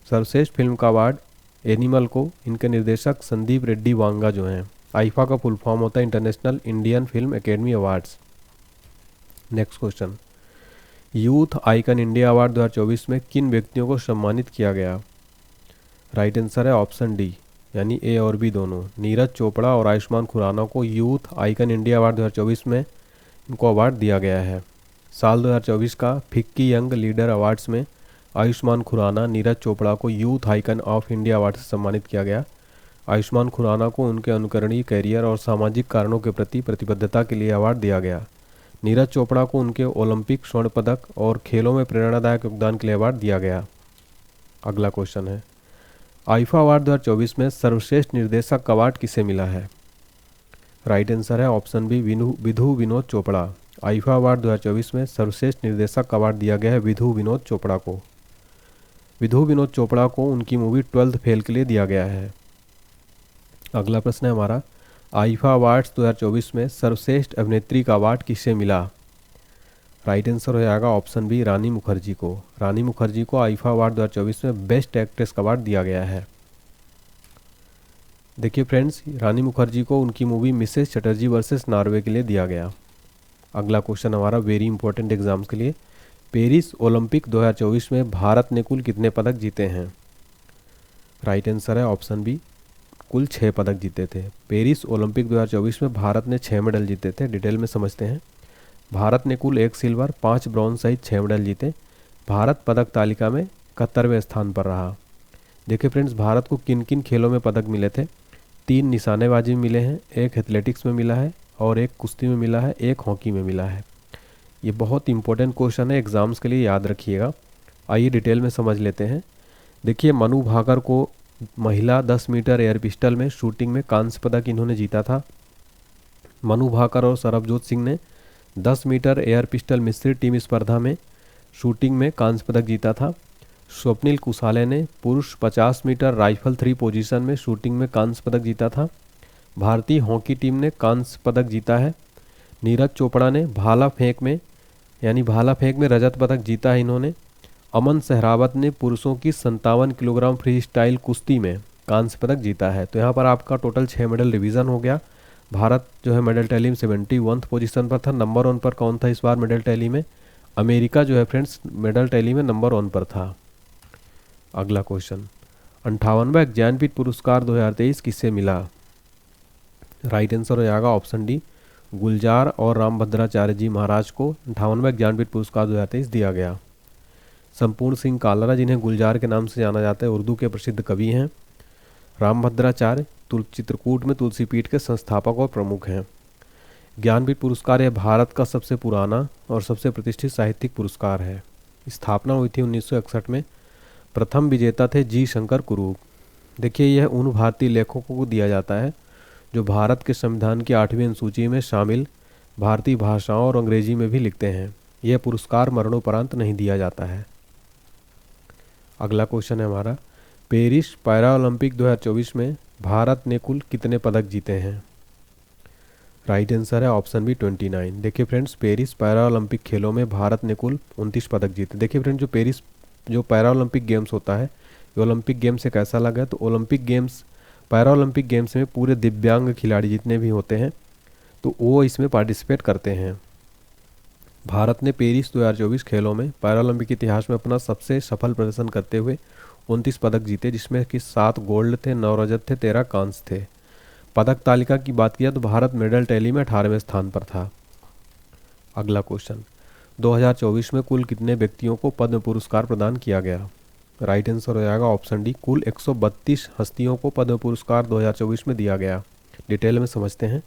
सर्वश्रेष्ठ फिल्म का अवार्ड एनिमल को इनके निर्देशक संदीप रेड्डी वांगा जो हैं। आईफा का फुल फॉर्म होता है international Indian film academy awards. Next question, youth icon India award 2024 में किन व्यक्तियों को सम्मानित किया गया? राइट आंसर है ऑप्शन डी, यानी ए और बी दोनों। नीरज चोपड़ा और आयुष्मान खुराना को यूथ आइकन इंडिया अवार्ड 2024 में इनको अवार्ड दिया गया है। साल 2024 का फिक्की यंग लीडर अवार्ड्स में आयुष्मान खुराना, नीरज चोपड़ा को youth icon of India award से सम्मानित किया गया। आयुष्मान खुराना को उनके अनुकरणीय कैरियर और सामाजिक कारणों के प्रति प्रतिबद्धता के लिए अवार्ड दिया गया। नीरज चोपड़ा को उनके ओलंपिक स्वर्ण पदक और खेलों में प्रेरणादायक योगदान के लिए अवार्ड दिया गया। अगला क्वेश्चन है, आईफा अवार्ड 2024 में सर्वश्रेष्ठ निर्देशक का अवार्ड किसे मिला है? राइट आंसर है option B, Vidhu Vinod Chopra. IIFA award 2024 में सर्वश्रेष्ठ निर्देशक का अवार्ड दिया गया है विधु विनोद चोपड़ा को। विधु विनोद चोपड़ा को उनकी मूवी 12th फेल के लिए दिया गया है। अगला प्रश्न है हमारा, आईफा अवार्ड्स 2024 में सर्वश्रेष्ठ अभिनेत्री का अवार्ड किसे मिला? राइट आंसर हो जाएगा ऑप्शन बी, रानी मुखर्जी को। रानी मुखर्जी को आईफा अवार्ड 2024 में बेस्ट एक्ट्रेस का अवार्ड दिया गया है। देखिए फ्रेंड्स, रानी मुखर्जी को उनकी movie Mrs Chatterjee versus Norway के लिए दिया गया। अगला क्वेश्चन हमारा वेरी इंपॉर्टेंट एग्जाम्स के लिए, पेरिस ओलंपिक 2024 में भारत ने कुल कितने पदक जीते हैं? राइट आंसर है ऑप्शन बी, कुल 6 पदक जीते थे। पेरिस ओलंपिक 2024 में भारत ने 6 मेडल जीते थे। डिटेल में समझते हैं। भारत ने कुल 1 सिल्वर, 5 ब्रॉन्ज सहित 6 मेडल जीते। भारत पदक तालिका में 71वें स्थान पर रहा। देखिए फ्रेंड्स, भारत को किन किन खेलों में पदक मिले थे? 3 निशानेबाजी में मिले हैं, एक एथलेटिक्स में मिला है और एक कुश्ती में मिला है, एक हॉकी में मिला है। ये बहुत इंपॉर्टेंट क्वेश्चन है, एग्जाम्स के लिए याद रखिएगा। आइए डिटेल में समझ लेते हैं। देखिए, मनु भाकर को महिला 10 मीटर एयर पिस्टल में शूटिंग में कांस्य पदक इन्होंने जीता था। मनु भाकर और सरबजोत सिंह ने 10 मीटर एयर पिस्टल मिश्रित टीम स्पर्धा में शूटिंग में कांस्य पदक जीता था। स्वप्निल कुसाले ने पुरुष 50 मीटर राइफल 3 पोजीशन में शूटिंग में कांस्य पदक जीता था। भारतीय हॉकी टीम ने कांस्य पदक जीता है। नीरज चोपड़ा ने भाला फेंक में रजत पदक जीता है इन्होंने। अमन सहरावत ने पुरुषों की 57 किलोग्राम फ्री स्टाइल कुश्ती में कांस्य पदक जीता है। तो यहाँ पर आपका टोटल 6 मेडल रिवीजन हो गया। भारत जो है मेडल टैली में 71 पोजीशन पर था। नंबर 1 पर कौन था इस बार मेडल टैली में? अमेरिका जो है फ्रेंड्स मेडल टैली में नंबर 1 पर था। अगला क्वेश्चन, 58वां ज्ञानपीठ पुरस्कार 2023 किससे मिला? राइट आंसर हो जाएगा ऑप्शन डी, गुलजार और रामभद्राचार्य जी महाराज को 58वां ज्ञानपीठ पुरस्कार 2023 दिया गया। संपूर्ण सिंह कालरा, जिन्हें गुलजार के नाम से जाना जाता है, उर्दू के प्रसिद्ध कवि हैं। रामभद्राचार्य चित्रकूट में तुलसी पीठ के संस्थापक और प्रमुख हैं। ज्ञानपीठ पुरस्कार यह भारत का सबसे पुराना और सबसे प्रतिष्ठित साहित्यिक पुरस्कार है। स्थापना हुई थी 1961 में। प्रथम विजेता थे जी शंकर कुरूप। देखिए, यह उन भारतीय लेखकों को दिया जाता है जो भारत के संविधान की 8वीं अनुसूची में शामिल भारतीय भाषाओं और अंग्रेजी में भी लिखते हैं। यह पुरस्कार मरणोपरांत नहीं दिया जाता है। अगला क्वेश्चन है हमारा, पेरिस पैरा ओलंपिक 2024 में भारत ने कुल कितने पदक जीते हैं? राइट आंसर है ऑप्शन बी 29। देखिए फ्रेंड्स, पेरिस पैरा ओलंपिक खेलों में भारत ने कुल 29 पदक जीते। देखिए फ्रेंड्स, जो पैरा ओलंपिक गेम्स होता है, ये ओलंपिक गेम्स से कैसा लगा? तो Olympic games, para Olympic games में पूरे दिव्यांग खिलाड़ी जितने भी होते हैं तो वो इसमें पार्टिसिपेट करते हैं। भारत ने पेरिस 2024 खेलों में पैरा ओलंपिक इतिहास में अपना सबसे सफल प्रदर्शन करते हुए 29 पदक जीते, जिसमें कि 7 गोल्ड थे, 9 रजत थे, 13 कांस्य थे। पदक तालिका की बात किया तो भारत मेडल टैली में 18वें स्थान पर था। अगला क्वेश्चन, 2024 में कुल कितने व्यक्तियों को पद्म पुरस्कार प्रदान किया गया? राइट आंसर हो जाएगा ऑप्शन डी, कुल 132 हस्तियों को पद्म पुरस्कार 2024 में दिया गया। डिटेल में समझते हैं।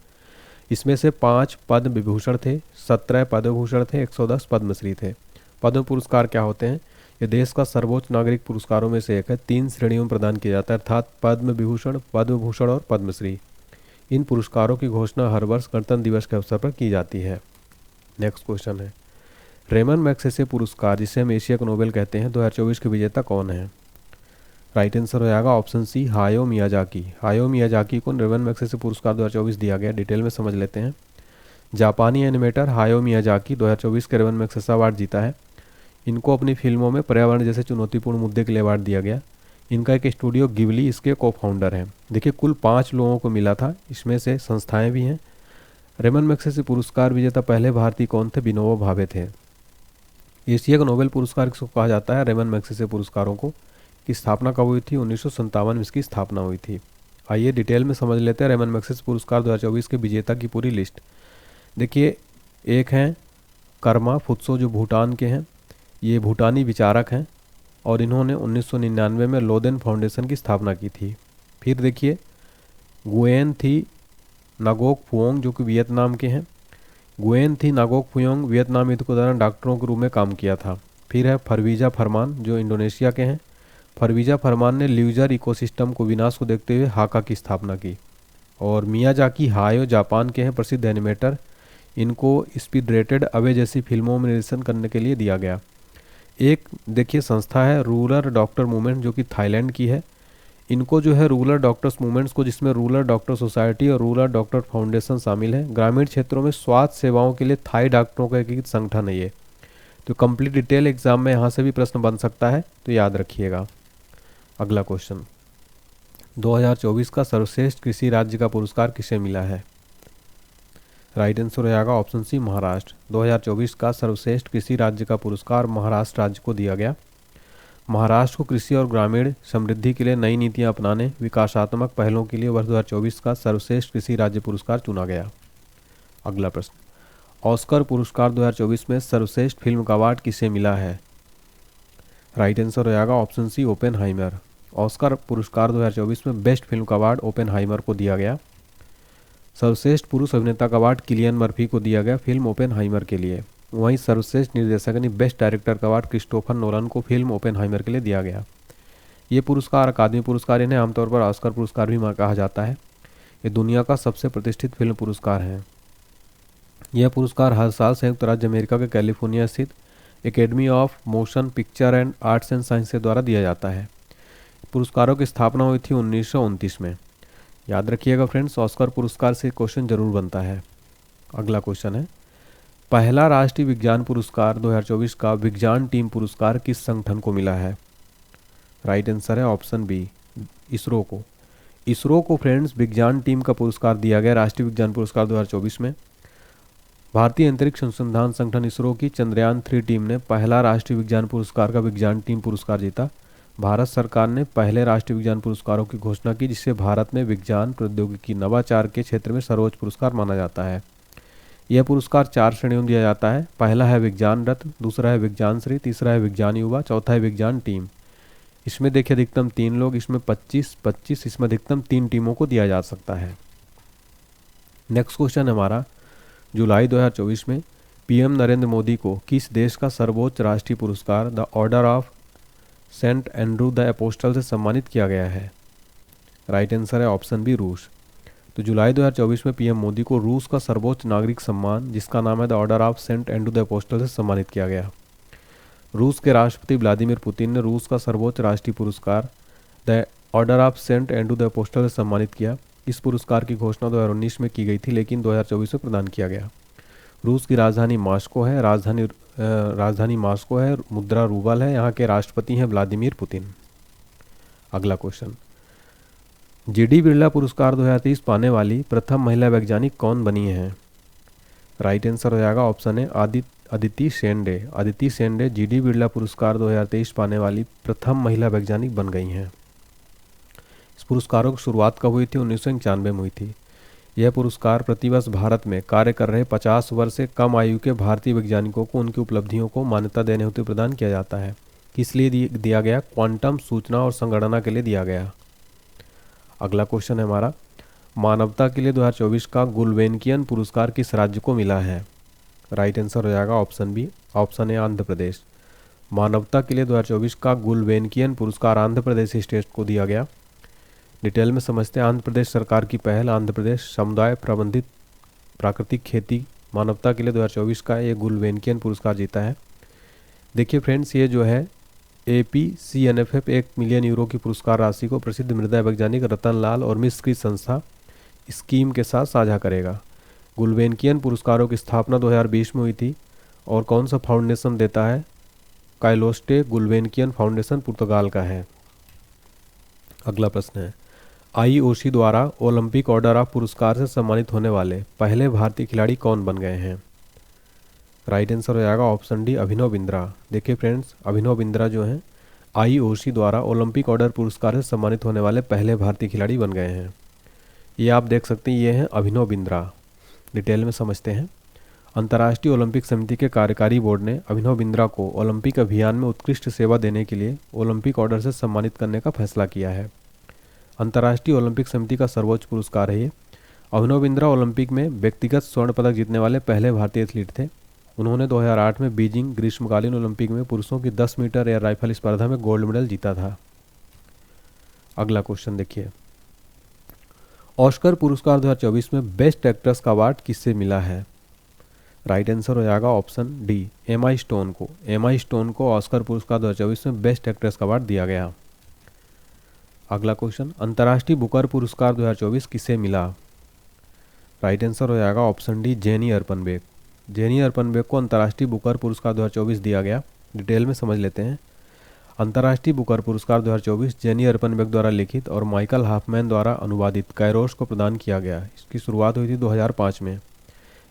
इसमें से 5 पद्म विभूषण थे, 17 पद्म भूषण थे, 110 पद्मश्री थे। पद्म पुरस्कार क्या होते हैं? ये देश का सर्वोच्च नागरिक पुरस्कारों में से एक है। 3 श्रेणियों में प्रदान किया जाता है, अर्थात पद्म विभूषण, पद्म भूषण और पद्मश्री। इन पुरस्कारों की घोषणा हर वर्ष गणतंत्र दिवस के अवसर पर की जाती है। नेक्स्ट क्वेश्चन है, रेमन मैग्सेसे पुरस्कार, जिसे हम एशिया का नोबेल कहते हैं, 2024 के विजेता कौन है? राइट आंसर हो जाएगा ऑप्शन सी, हायो मियाजाकी। हायो मियाजाकी को रेमन मैग्सेसे पुरस्कार 2024 दिया गया। डिटेल में समझ लेते हैं। जापानी एनिमेटर हायो मियाजाकी 2024 के रेमन मैग्सेसे अवार्ड जीता है। इनको अपनी फिल्मों में पर्यावरण जैसे चुनौतीपूर्ण मुद्दे के लिए अवार्ड दिया गया। इनका एक स्टूडियो गिबली इसके को फाउंडर हैं। देखिए, कुल 5 लोगों को मिला था, इसमें से संस्थाएं भी हैं। रेमन मैग्सेसे पुरस्कार विजेता पहले भारतीय कौन थे? विनोबा भावे थे। एशिया का नोबेल पुरस्कार किसको कहा जाता है? रेमन मैग्सेसे पुरस्कारों को। की स्थापना कब हुई थी? 1957 में इसकी स्थापना हुई थी। आइए डिटेल में समझ लेते हैं रेमन मैग्सेसे पुरस्कार 2024 के विजेता की पूरी लिस्ट। देखिए, एक हैं कर्मा फुत्सो, जो भूटान के हैं। ये भूटानी विचारक हैं और इन्होंने 1999 में लोदेन फाउंडेशन की स्थापना की थी। फिर देखिए, गुएन थी नागोक फुओंग, जो कि वियतनाम के हैं। गुएन थी नागोक फुओंग वियतनाम युद्ध के दौरान डॉक्टरों के रूप में काम किया था। फिर है फरवीजा फरमान, जो इंडोनेशिया के हैं। फरवीजा फरमान ने ल्यूजर इकोसिस्टम को विनाश को देखते हुए हाका की स्थापना की। और मियाजाकी हायो जापान के हैं, प्रसिद्ध एनिमेटर। इनको स्पीड रेटेड अवे जैसी फिल्मों में निर्देशन करने के लिए दिया गया। एक देखिए संस्था है रूरल डॉक्टर मूवमेंट, जो कि थाईलैंड की है। इनको जो है रूरल डॉक्टर्स मूवमेंट्स को, जिसमें रूरल डॉक्टर सोसाइटी और रूरल डॉक्टर फाउंडेशन शामिल है, ग्रामीण क्षेत्रों में स्वास्थ्य सेवाओं के लिए थाई डॉक्टरों का एक संगठन है ये। तो कंप्लीट डिटेल एग्जाम में यहाँ से भी प्रश्न बन सकता है, तो याद रखिएगा। अगला क्वेश्चन, 2024 का सर्वश्रेष्ठ कृषि राज्य का पुरस्कार किसे मिला है? राइट आंसर हो जाएगा ऑप्शन सी, महाराष्ट्र। 2024 का सर्वश्रेष्ठ कृषि राज्य का पुरस्कार महाराष्ट्र राज्य को दिया गया। महाराष्ट्र को कृषि और ग्रामीण समृद्धि के लिए नई नीतियां अपनाने, विकासात्मक पहलों के लिए वर्ष 2024 का सर्वश्रेष्ठ कृषि राज्य पुरस्कार चुना गया। अगला प्रश्न, ऑस्कर पुरस्कार 2024 में सर्वश्रेष्ठ फिल्म का अवार्ड किसे मिला है? राइट आंसर हो जाएगा ऑप्शन सी, ओपेनहाइमर। ऑस्कर पुरस्कार 2024 में बेस्ट फिल्म का अवार्ड ओपेनहाइमर को दिया गया। सर्वश्रेष्ठ पुरुष अभिनेता का अवार्ड किलियन मर्फी को दिया गया फिल्म ओपेनहाइमर के लिए। वहीं सर्वश्रेष्ठ निर्देशक यानी बेस्ट डायरेक्टर का अवार्ड क्रिस्टोफर नोलन को फिल्म ओपेनहाइमर के लिए दिया गया। ये पुरस्कार अकादमी पुरस्कार, इन्हें आमतौर पर ऑस्कर पुरस्कार भी कहा जाता है। ये दुनिया का सबसे प्रतिष्ठित फिल्म पुरस्कार है। यह पुरस्कार हर साल संयुक्त राज्य अमेरिका के कैलिफोर्निया स्थित academy of motion picture and arts and science द्वारा दिया जाता है। पुरस्कारों की स्थापना हुई थी 1929 में। याद रखिएगा फ्रेंड्स, ऑस्कर पुरस्कार से क्वेश्चन जरूर बनता है। अगला क्वेश्चन है, पहला राष्ट्रीय विज्ञान पुरस्कार 2024 का विज्ञान टीम पुरस्कार किस संगठन को मिला है? राइट आंसर है ऑप्शन बी, इसरो को। इसरो को फ्रेंड्स विज्ञान टीम का पुरस्कार दिया गया राष्ट्रीय विज्ञान पुरस्कार 2024 में। भारतीय अंतरिक्ष अनुसंधान संगठन इसरो की चंद्रयान 3 टीम ने पहला राष्ट्रीय विज्ञान पुरस्कार का विज्ञान टीम पुरस्कार जीता। भारत सरकार ने पहले राष्ट्रीय विज्ञान पुरस्कारों की घोषणा की, जिससे भारत में विज्ञान प्रौद्योगिकी नवाचार के क्षेत्र में सर्वोच्च पुरस्कार माना जाता है। यह पुरस्कार 4 श्रेणियों में दिया जाता है। पहला है विज्ञान रत्न, दूसरा है विज्ञान श्री, तीसरा है विज्ञान युवा, चौथा है विज्ञान टीम। इसमें देखिए अधिकतम 3 लोग, इसमें 25-25, इसमें अधिकतम 3 टीमों को दिया जा सकता है। नेक्स्ट क्वेश्चन हमारा, जुलाई 2024 में पीएम नरेंद्र मोदी को किस देश का सर्वोच्च राष्ट्रीय पुरस्कार the order of Saint Andrew the apostle से सम्मानित किया गया है? राइट आंसर है ऑप्शन बी, रूस। तो जुलाई 2024 में पीएम मोदी को रूस का सर्वोच्च नागरिक सम्मान, जिसका नाम है the order of Saint Andrew the apostle से सम्मानित किया गया। रूस के राष्ट्रपति व्लादिमीर पुतिन ने रूस का सर्वोच्च राष्ट्रीय पुरस्कार the order of Saint Andrew the apostle से सम्मानित किया। इस पुरस्कार की घोषणा 2019 में की गई थी, लेकिन 2024 में प्रदान किया गया। रूस की राजधानी मॉस्को है, राजधानी मॉस्को है, मुद्रा रूबल है, यहाँ के राष्ट्रपति हैं व्लादिमीर पुतिन। अगला क्वेश्चन, जीडी बिरला पुरस्कार 2023 पाने वाली प्रथम महिला वैज्ञानिक कौन बनी हैं? राइट आंसर हो जाएगा ऑप्शन है अदिति शेंडे। अदिति शेंडे जीडी बिरला पुरस्कार 2023 पाने वाली प्रथम महिला वैज्ञानिक बन गई हैं। इस पुरस्कारों की शुरुआत कब हुई थी? 1991 में हुई थी। यह पुरस्कार प्रतिवर्ष भारत में कार्य कर रहे 50 वर्ष से कम आयु के भारतीय वैज्ञानिकों को उनकी उपलब्धियों को मान्यता देने हेतु प्रदान किया जाता है। किस लिए दिया गया? क्वांटम सूचना और संगणना के लिए दिया गया। अगला क्वेश्चन है हमारा, मानवता के लिए 2024 का गुलवेनकियन पुरस्कार किस राज्य को मिला है? राइट आंसर हो जाएगा option B, option A Andhra Pradesh. मानवता के लिए 2024 का गुलवेनकियन पुरस्कार आंध्र प्रदेश स्टेट को दिया गया। डिटेल में समझते हैं। आंध्र प्रदेश सरकार की पहल आंध्र प्रदेश समुदाय प्रबंधित प्राकृतिक खेती मानवता के लिए 2024 का ये गुलवेनकियन पुरस्कार जीता है। देखिए फ्रेंड्स, ये जो है APCNFF 1 मिलियन यूरो की पुरस्कार राशि को प्रसिद्ध मृदा वैज्ञानिक रतन लाल और मिस्र की संस्था स्कीम के साथ साझा करेगा। गुलवेनकियन पुरस्कारों की स्थापना 2020 में हुई थी और कौन सा फाउंडेशन देता है? काइलोस्टे गुलवेनकियन फाउंडेशन पुर्तगाल का है। अगला प्रश्न है, IOC द्वारा ओलंपिक ऑर्डर ऑफ पुरस्कार से सम्मानित होने वाले पहले भारतीय खिलाड़ी कौन बन गए हैं? राइट आंसर हो जाएगा ऑप्शन डी, अभिनव बिंद्रा। देखिए फ्रेंड्स, अभिनव बिंद्रा जो हैं IOC द्वारा ओलंपिक ऑर्डर पुरस्कार से सम्मानित होने वाले पहले भारतीय खिलाड़ी बन गए हैं। ये आप देख सकते हैं, ये हैं अभिनव बिंद्रा। डिटेल में समझते हैं। अंतर्राष्ट्रीय ओलंपिक समिति के कार्यकारी बोर्ड ने अभिनव बिंद्रा को ओलंपिक अभियान में उत्कृष्ट सेवा देने के लिए ओलंपिक ऑर्डर से सम्मानित करने का फैसला किया है। अंतर्राष्ट्रीय ओलंपिक समिति का सर्वोच्च पुरस्कार है ये। अभिनव बिंद्रा ओलंपिक में व्यक्तिगत स्वर्ण पदक जीतने वाले पहले भारतीय एथलीट थे। उन्होंने 2008 में बीजिंग ग्रीष्मकालीन ओलंपिक में पुरुषों की 10 मीटर एयर राइफल स्पर्धा में गोल्ड मेडल जीता था। अगला क्वेश्चन देखिए, ऑस्कर पुरस्कार 2024 में बेस्ट एक्ट्रेस का अवार्ड किससे मिला है? राइट आंसर हो जाएगा ऑप्शन डी, एमा स्टोन को। एमा स्टोन को ऑस्कर पुरस्कार 2024 में बेस्ट एक्ट्रेस का अवार्ड दिया गया। अगला क्वेश्चन, अंतर्राष्ट्रीय बुकर पुरस्कार 2024 किसे मिला? राइट आंसर हो जाएगा ऑप्शन डी, जेनी अर्पनबेक। जेनी अर्पनबेक को अंतर्राष्ट्रीय बुकर पुरस्कार 2024 दिया गया। डिटेल में समझ लेते हैं। अंतर्राष्ट्रीय बुकर पुरस्कार 2024 जेनी अर्पनबेक द्वारा लिखित और माइकल हाफमैन द्वारा अनुवादित कैरोश को प्रदान किया गया। इसकी शुरुआत हुई थी 2005 में।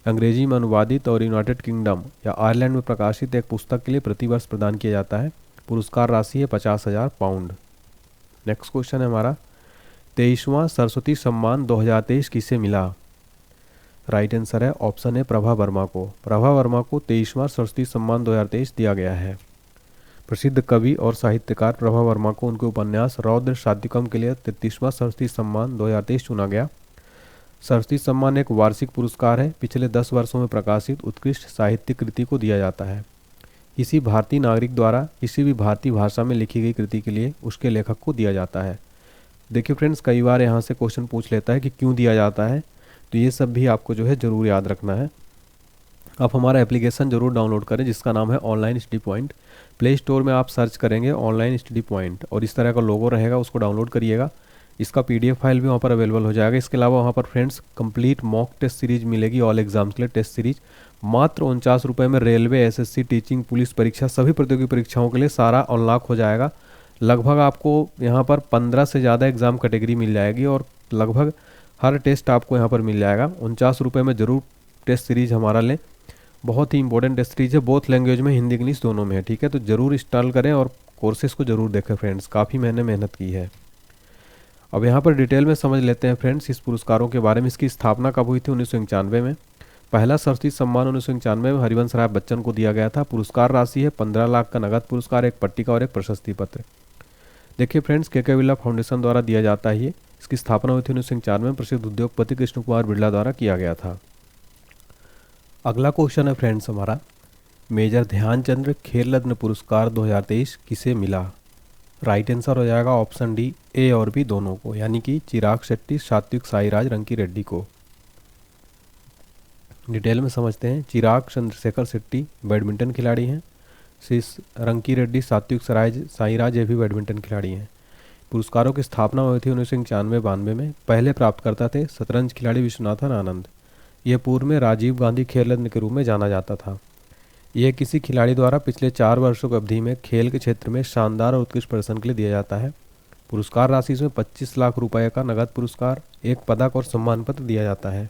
अंग्रेजी में अनुवादित और यूनाइटेड किंगडम या आयरलैंड में प्रकाशित एक पुस्तक के लिए प्रतिवर्ष प्रदान किया जाता है। पुरस्कार राशि है 50,000 पाउंड। नेक्स्ट क्वेश्चन है हमारा, 23वां सरस्वती सम्मान 2023 किसे मिला? राइट आंसर है ऑप्शन है प्रभा वर्मा को। प्रभा वर्मा को 23वां सरस्वती सम्मान 2023 दिया गया है। प्रसिद्ध कवि और साहित्यकार प्रभा वर्मा को उनके उपन्यास रौद्र शातकर्म के लिए 33वां सरस्वती सम्मान 2023 चुना गया। सरस्वती सम्मान एक वार्षिक पुरस्कार है, पिछले 10 वर्षों में प्रकाशित उत्कृष्ट साहित्यिक कृति को दिया जाता है। किसी भारतीय नागरिक द्वारा किसी भी भारतीय भाषा में लिखी गई कृति के लिए उसके लेखक को दिया जाता है। देखिए फ्रेंड्स, कई बार यहाँ से क्वेश्चन पूछ लेता है कि क्यों दिया जाता है, तो ये सब भी आपको जो है ज़रूर याद रखना है। आप हमारा एप्लीकेशन ज़रूर डाउनलोड करें जिसका नाम है online study point. Play store में आप सर्च करेंगे ऑनलाइन स्टडी पॉइंट और इस तरह का लोगो रहेगा, उसको डाउनलोड करिएगा। इसका PDF फाइल भी वहाँ पर अवेलेबल हो जाएगा। इसके अलावा वहाँ पर friends complete mock test series मिलेगी, ऑल एग्जाम्स के लिए टेस्ट सीरीज मात्र 49 रुपये में। रेलवे, SSC, टीचिंग, पुलिस परीक्षा, सभी प्रतियोगी परीक्षाओं के लिए सारा अनलॉक हो जाएगा। लगभग आपको यहाँ पर 15 से ज़्यादा एग्ज़ाम कैटेगरी मिल जाएगी और लगभग हर टेस्ट आपको यहाँ पर मिल जाएगा। 49 रुपये में ज़रूर टेस्ट सीरीज हमारा लें, बहुत ही इंपॉर्टेंट टेस्ट सीरीज है, बोथ लैंग्वेज में, हिंदी इंग्लिश दोनों में है। ठीक है, तो ज़रूर इंस्टॉल करें और कोर्सेज़ को ज़रूर देखें फ्रेंड्स, काफ़ी मैंने मेहनत की है। अब यहाँ पर डिटेल में समझ लेते हैं फ्रेंड्स इस पुरस्कारों के बारे में। इसकी स्थापना कब हुई थी? 1991 में। पहला सरस्वती सम्मान 1991 में हरिवंश राय बच्चन को दिया गया था। पुरस्कार राशि है 15 लाख का नगद पुरस्कार, एक पट्टिका और एक प्रशस्ति पत्र। देखिए फ्रेंड्स, के बिरला फाउंडेशन द्वारा दिया जाता है ये। इसकी स्थापना हुई थी 1991 में, प्रसिद्ध उद्योगपति कृष्ण कुमार बिरला द्वारा किया गया था। अगला क्वेश्चन है फ्रेंड्स हमारा, मेजर ध्यानचंद खेल रत्न पुरस्कार 2023 किसे मिला? राइट आंसर हो जाएगा ऑप्शन डी, ए और बी दोनों को, यानी कि चिराग शेट्टी, सात्विक साईराज, रंकी रेड्डी को। डिटेल में समझते हैं। चिराग चंद्रशेखर शेट्टी बैडमिंटन खिलाड़ी हैं। रंकी रेड्डी, सात्विक साईराज ये भी बैडमिंटन खिलाड़ी हैं। पुरस्कारों की स्थापना हुई थी 1991-92 में। पहले प्राप्तकर्ता थे शतरंज खिलाड़ी विश्वनाथन आनंद। यह पूर्व में राजीव गांधी खेल रत्न के रूप में जाना जाता था। यह किसी खिलाड़ी द्वारा पिछले 4 वर्षों की अवधि में खेल के क्षेत्र में शानदार और उत्कृष्ट प्रदर्शन के लिए दिया जाता है। पुरस्कार राशि इसमें 25 लाख रुपए का नगद पुरस्कार, एक पदक और सम्मान पत्र दिया जाता है।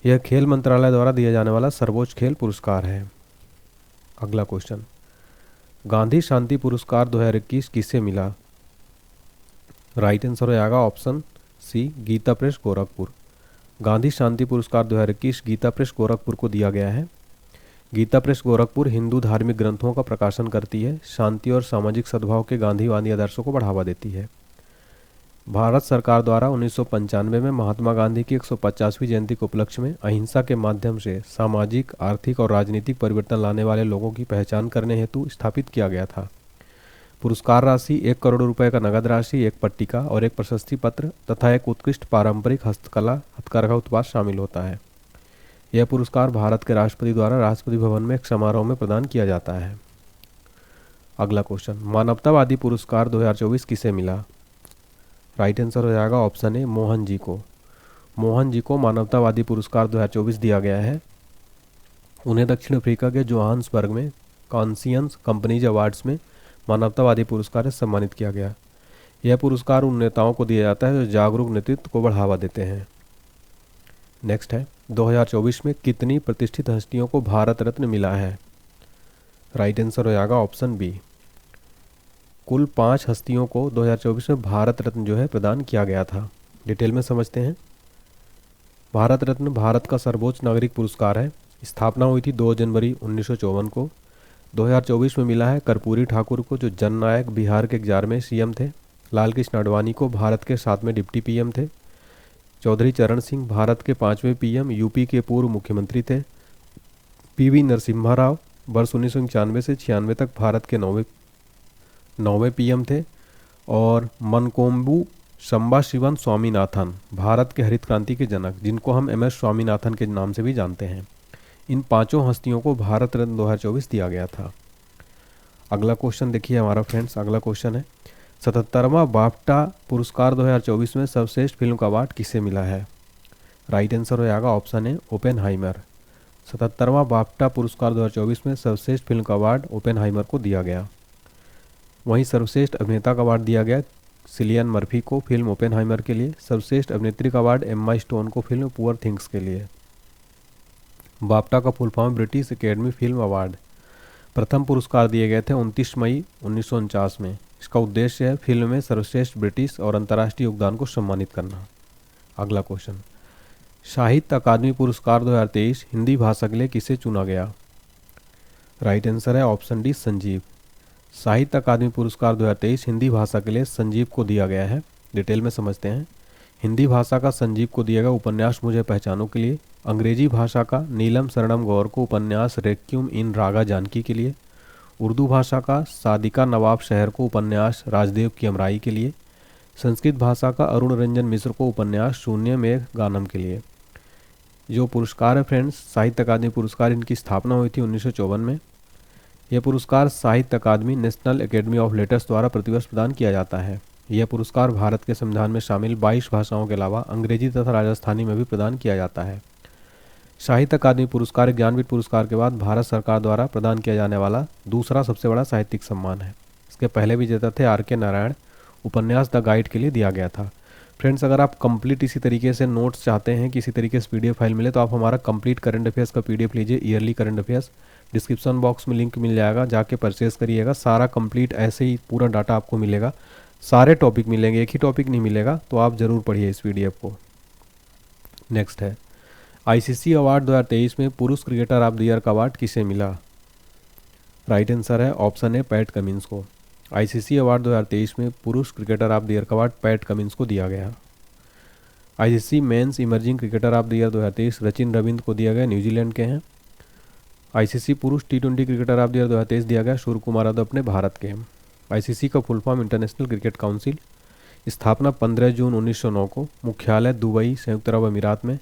यह खेल मंत्रालय द्वारा दिया जाने वाला सर्वोच्च खेल पुरस्कार है। अगला क्वेश्चन, गांधी शांति पुरस्कार 2021 किसे मिला? राइट आंसर हो जाएगा ऑप्शन सी, गीता प्रेस गोरखपुर। गांधी शांति पुरस्कार 2021 गीता प्रेस गोरखपुर को दिया गया है। गीता प्रेस गोरखपुर हिंदू धार्मिक ग्रंथों का प्रकाशन करती है, शांति और सामाजिक सद्भाव के गांधीवादी आदर्शों को बढ़ावा देती है। भारत सरकार द्वारा 1995 में महात्मा गांधी की 150वीं जयंती के उपलक्ष्य में अहिंसा के माध्यम से सामाजिक, आर्थिक और राजनीतिक परिवर्तन लाने वाले लोगों की पहचान करने हेतु स्थापित किया गया था। पुरस्कार राशि 1 करोड़ रुपए का नगद राशि, एक पट्टिका और एक प्रशस्ति पत्र तथा एक उत्कृष्ट पारंपरिक हथकरघा उत्पाद शामिल होता है। यह पुरस्कार भारत के राष्ट्रपति द्वारा राष्ट्रपति भवन में एक समारोह में प्रदान किया जाता है। अगला क्वेश्चन, मानवतावादी पुरस्कार 2024 किसे मिला? राइट आंसर हो जाएगा ऑप्शन ए, मोहन जी को। मोहन जी को मानवतावादी पुरस्कार 2024 दिया गया है। उन्हें दक्षिण अफ्रीका के जोहान्सबर्ग में कॉन्शियंस कंपनीज अवार्ड्स में मानवतावादी पुरस्कार से सम्मानित किया गया। यह पुरस्कार उन नेताओं को दिया जाता है जो जागरूक नेतृत्व को बढ़ावा देते हैं। नेक्स्ट है, 2024 में कितनी प्रतिष्ठित हस्तियों को भारत रत्न मिला है? राइट आंसर हो जाएगा ऑप्शन बी, कुल 5 हस्तियों को 2024 में भारत रत्न जो है प्रदान किया गया था। डिटेल में समझते हैं। भारत रत्न भारत का सर्वोच्च नागरिक पुरस्कार है। स्थापना हुई थी 2 जनवरी 1954 को। 2024 में मिला है कर्पूरी ठाकुर को, जो जननायक बिहार के 11वें CM थे। लाल कृष्ण आडवाणी को, भारत के 7वें डिप्टी PM थे। चौधरी चरण सिंह भारत के 5वें PM, यूपी के पूर्व मुख्यमंत्री थे। PV नरसिम्हा राव वर्ष 1991 से 96 तक भारत के 9वें PM थे। और मनकोम्बू शंबा शिवन स्वामीनाथन भारत के हरित क्रांति के जनक, जिनको हम MS स्वामीनाथन के नाम से भी जानते हैं। इन 5 हस्तियों को भारत रत्न 2024 दिया गया था। अगला क्वेश्चन देखिए हमारा फ्रेंड्स। अगला क्वेश्चन है, 77वां बाफ्टा पुरस्कार 2024 में सर्वश्रेष्ठ फिल्म का अवार्ड किसे मिला है? राइट आंसर हो जाएगा ऑप्शन ए, ओपेनहाइमर। 77वां बाफ्टा पुरस्कार 2024 में सर्वश्रेष्ठ फिल्म का अवार्ड ओपेनहाइमर को दिया गया। वहीं सर्वश्रेष्ठ अभिनेता का अवार्ड दिया गया सिलियन मर्फी को फिल्म ओपेनहाइमर के लिए। सर्वश्रेष्ठ अभिनेत्री का अवार्ड एम्मा स्टोन को फिल्म पुअर थिंग्स के लिए। बाफ्टा का full form British academy film award. प्रथम पुरस्कार दिए गए थे 29 मई 1949 में। इसका उद्देश्य है फिल्म में सर्वश्रेष्ठ ब्रिटिश और अंतर्राष्ट्रीय योगदान को सम्मानित करना। अगला क्वेश्चन, साहित्य अकादमी पुरस्कार 2023 हिंदी भाषा के लिए किसे चुना गया? राइट आंसर है ऑप्शन डी, संजीव। साहित्य अकादमी पुरस्कार 2023 हिंदी भाषा के लिए संजीव को दिया गया है। डिटेल में समझते हैं। हिंदी भाषा का संजीव को दिया गया उपन्यास मुझे पहचानों के लिए। अंग्रेजी भाषा का नीलम शरणम गौर को उपन्यास रेक्यूम इन रागा जानकी के लिए। उर्दू भाषा का सादिका नवाब शहर को उपन्यास राजदेव की अमराई के लिए। संस्कृत भाषा का अरुण रंजन मिश्र को उपन्यास शून्य मेघ गानम के लिए। जो पुरस्कार है फ्रेंड्स, साहित्य अकादमी पुरस्कार, इनकी स्थापना हुई थी 1954 में। यह पुरस्कार साहित्य अकादमी नेशनल एकेडमी ऑफ लेटर्स द्वारा प्रतिवर्ष प्रदान किया जाता है। यह पुरस्कार भारत के संविधान में शामिल 22 भाषाओं के अलावा अंग्रेजी तथा राजस्थानी में भी प्रदान किया जाता है। साहित्य अकादमी पुरस्कार ज्ञानपीठ पुरस्कार के बाद भारत सरकार द्वारा प्रदान किया जाने वाला दूसरा सबसे बड़ा साहित्यिक सम्मान है। इसके पहले विजेता थे R.K. नारायण, उपन्यास द गाइड के लिए दिया गया था। फ्रेंड्स, अगर आप कंप्लीट इसी तरीके से नोट्स चाहते हैं कि इसी तरीके से PDF फाइल मिले तो आप हमारा कंप्लीट करंट अफेयर्स का PDF लीजिए, yearly current affairs. Description box में लिंक मिल जाएगा, जाके परचेज करिएगा। सारा कंप्लीट ऐसे ही पूरा डाटा आपको मिलेगा, सारे टॉपिक मिलेंगे, एक ही टॉपिक नहीं मिलेगा, तो आप ज़रूर पढ़िए इस PDF को। नेक्स्ट है ICC अवार्ड 2023 में पुरुष क्रिकेटर ऑफ द ईयर का अवार्ड किसे मिला? राइट आंसर है ऑप्शन ए पैट कमिंस को। ICC अवार्ड 2023 में पुरुष क्रिकेटर ऑफ द ईयर का अवार्ड पैट कमिंस को दिया गया। ICC men's emerging cricketer of the year 2023 Sachin Ravindra को दिया गया, न्यूजीलैंड के हैं। ICC पुरुष T20 cricketer of the year 2023 दिया गया सूर्य कुमार यादव, अपने भारत के हैं। ICC का full form international cricket council. स्थापना 15 जून 1909 को। मुख्यालय दुबई, संयुक्त अरब अमीरात में।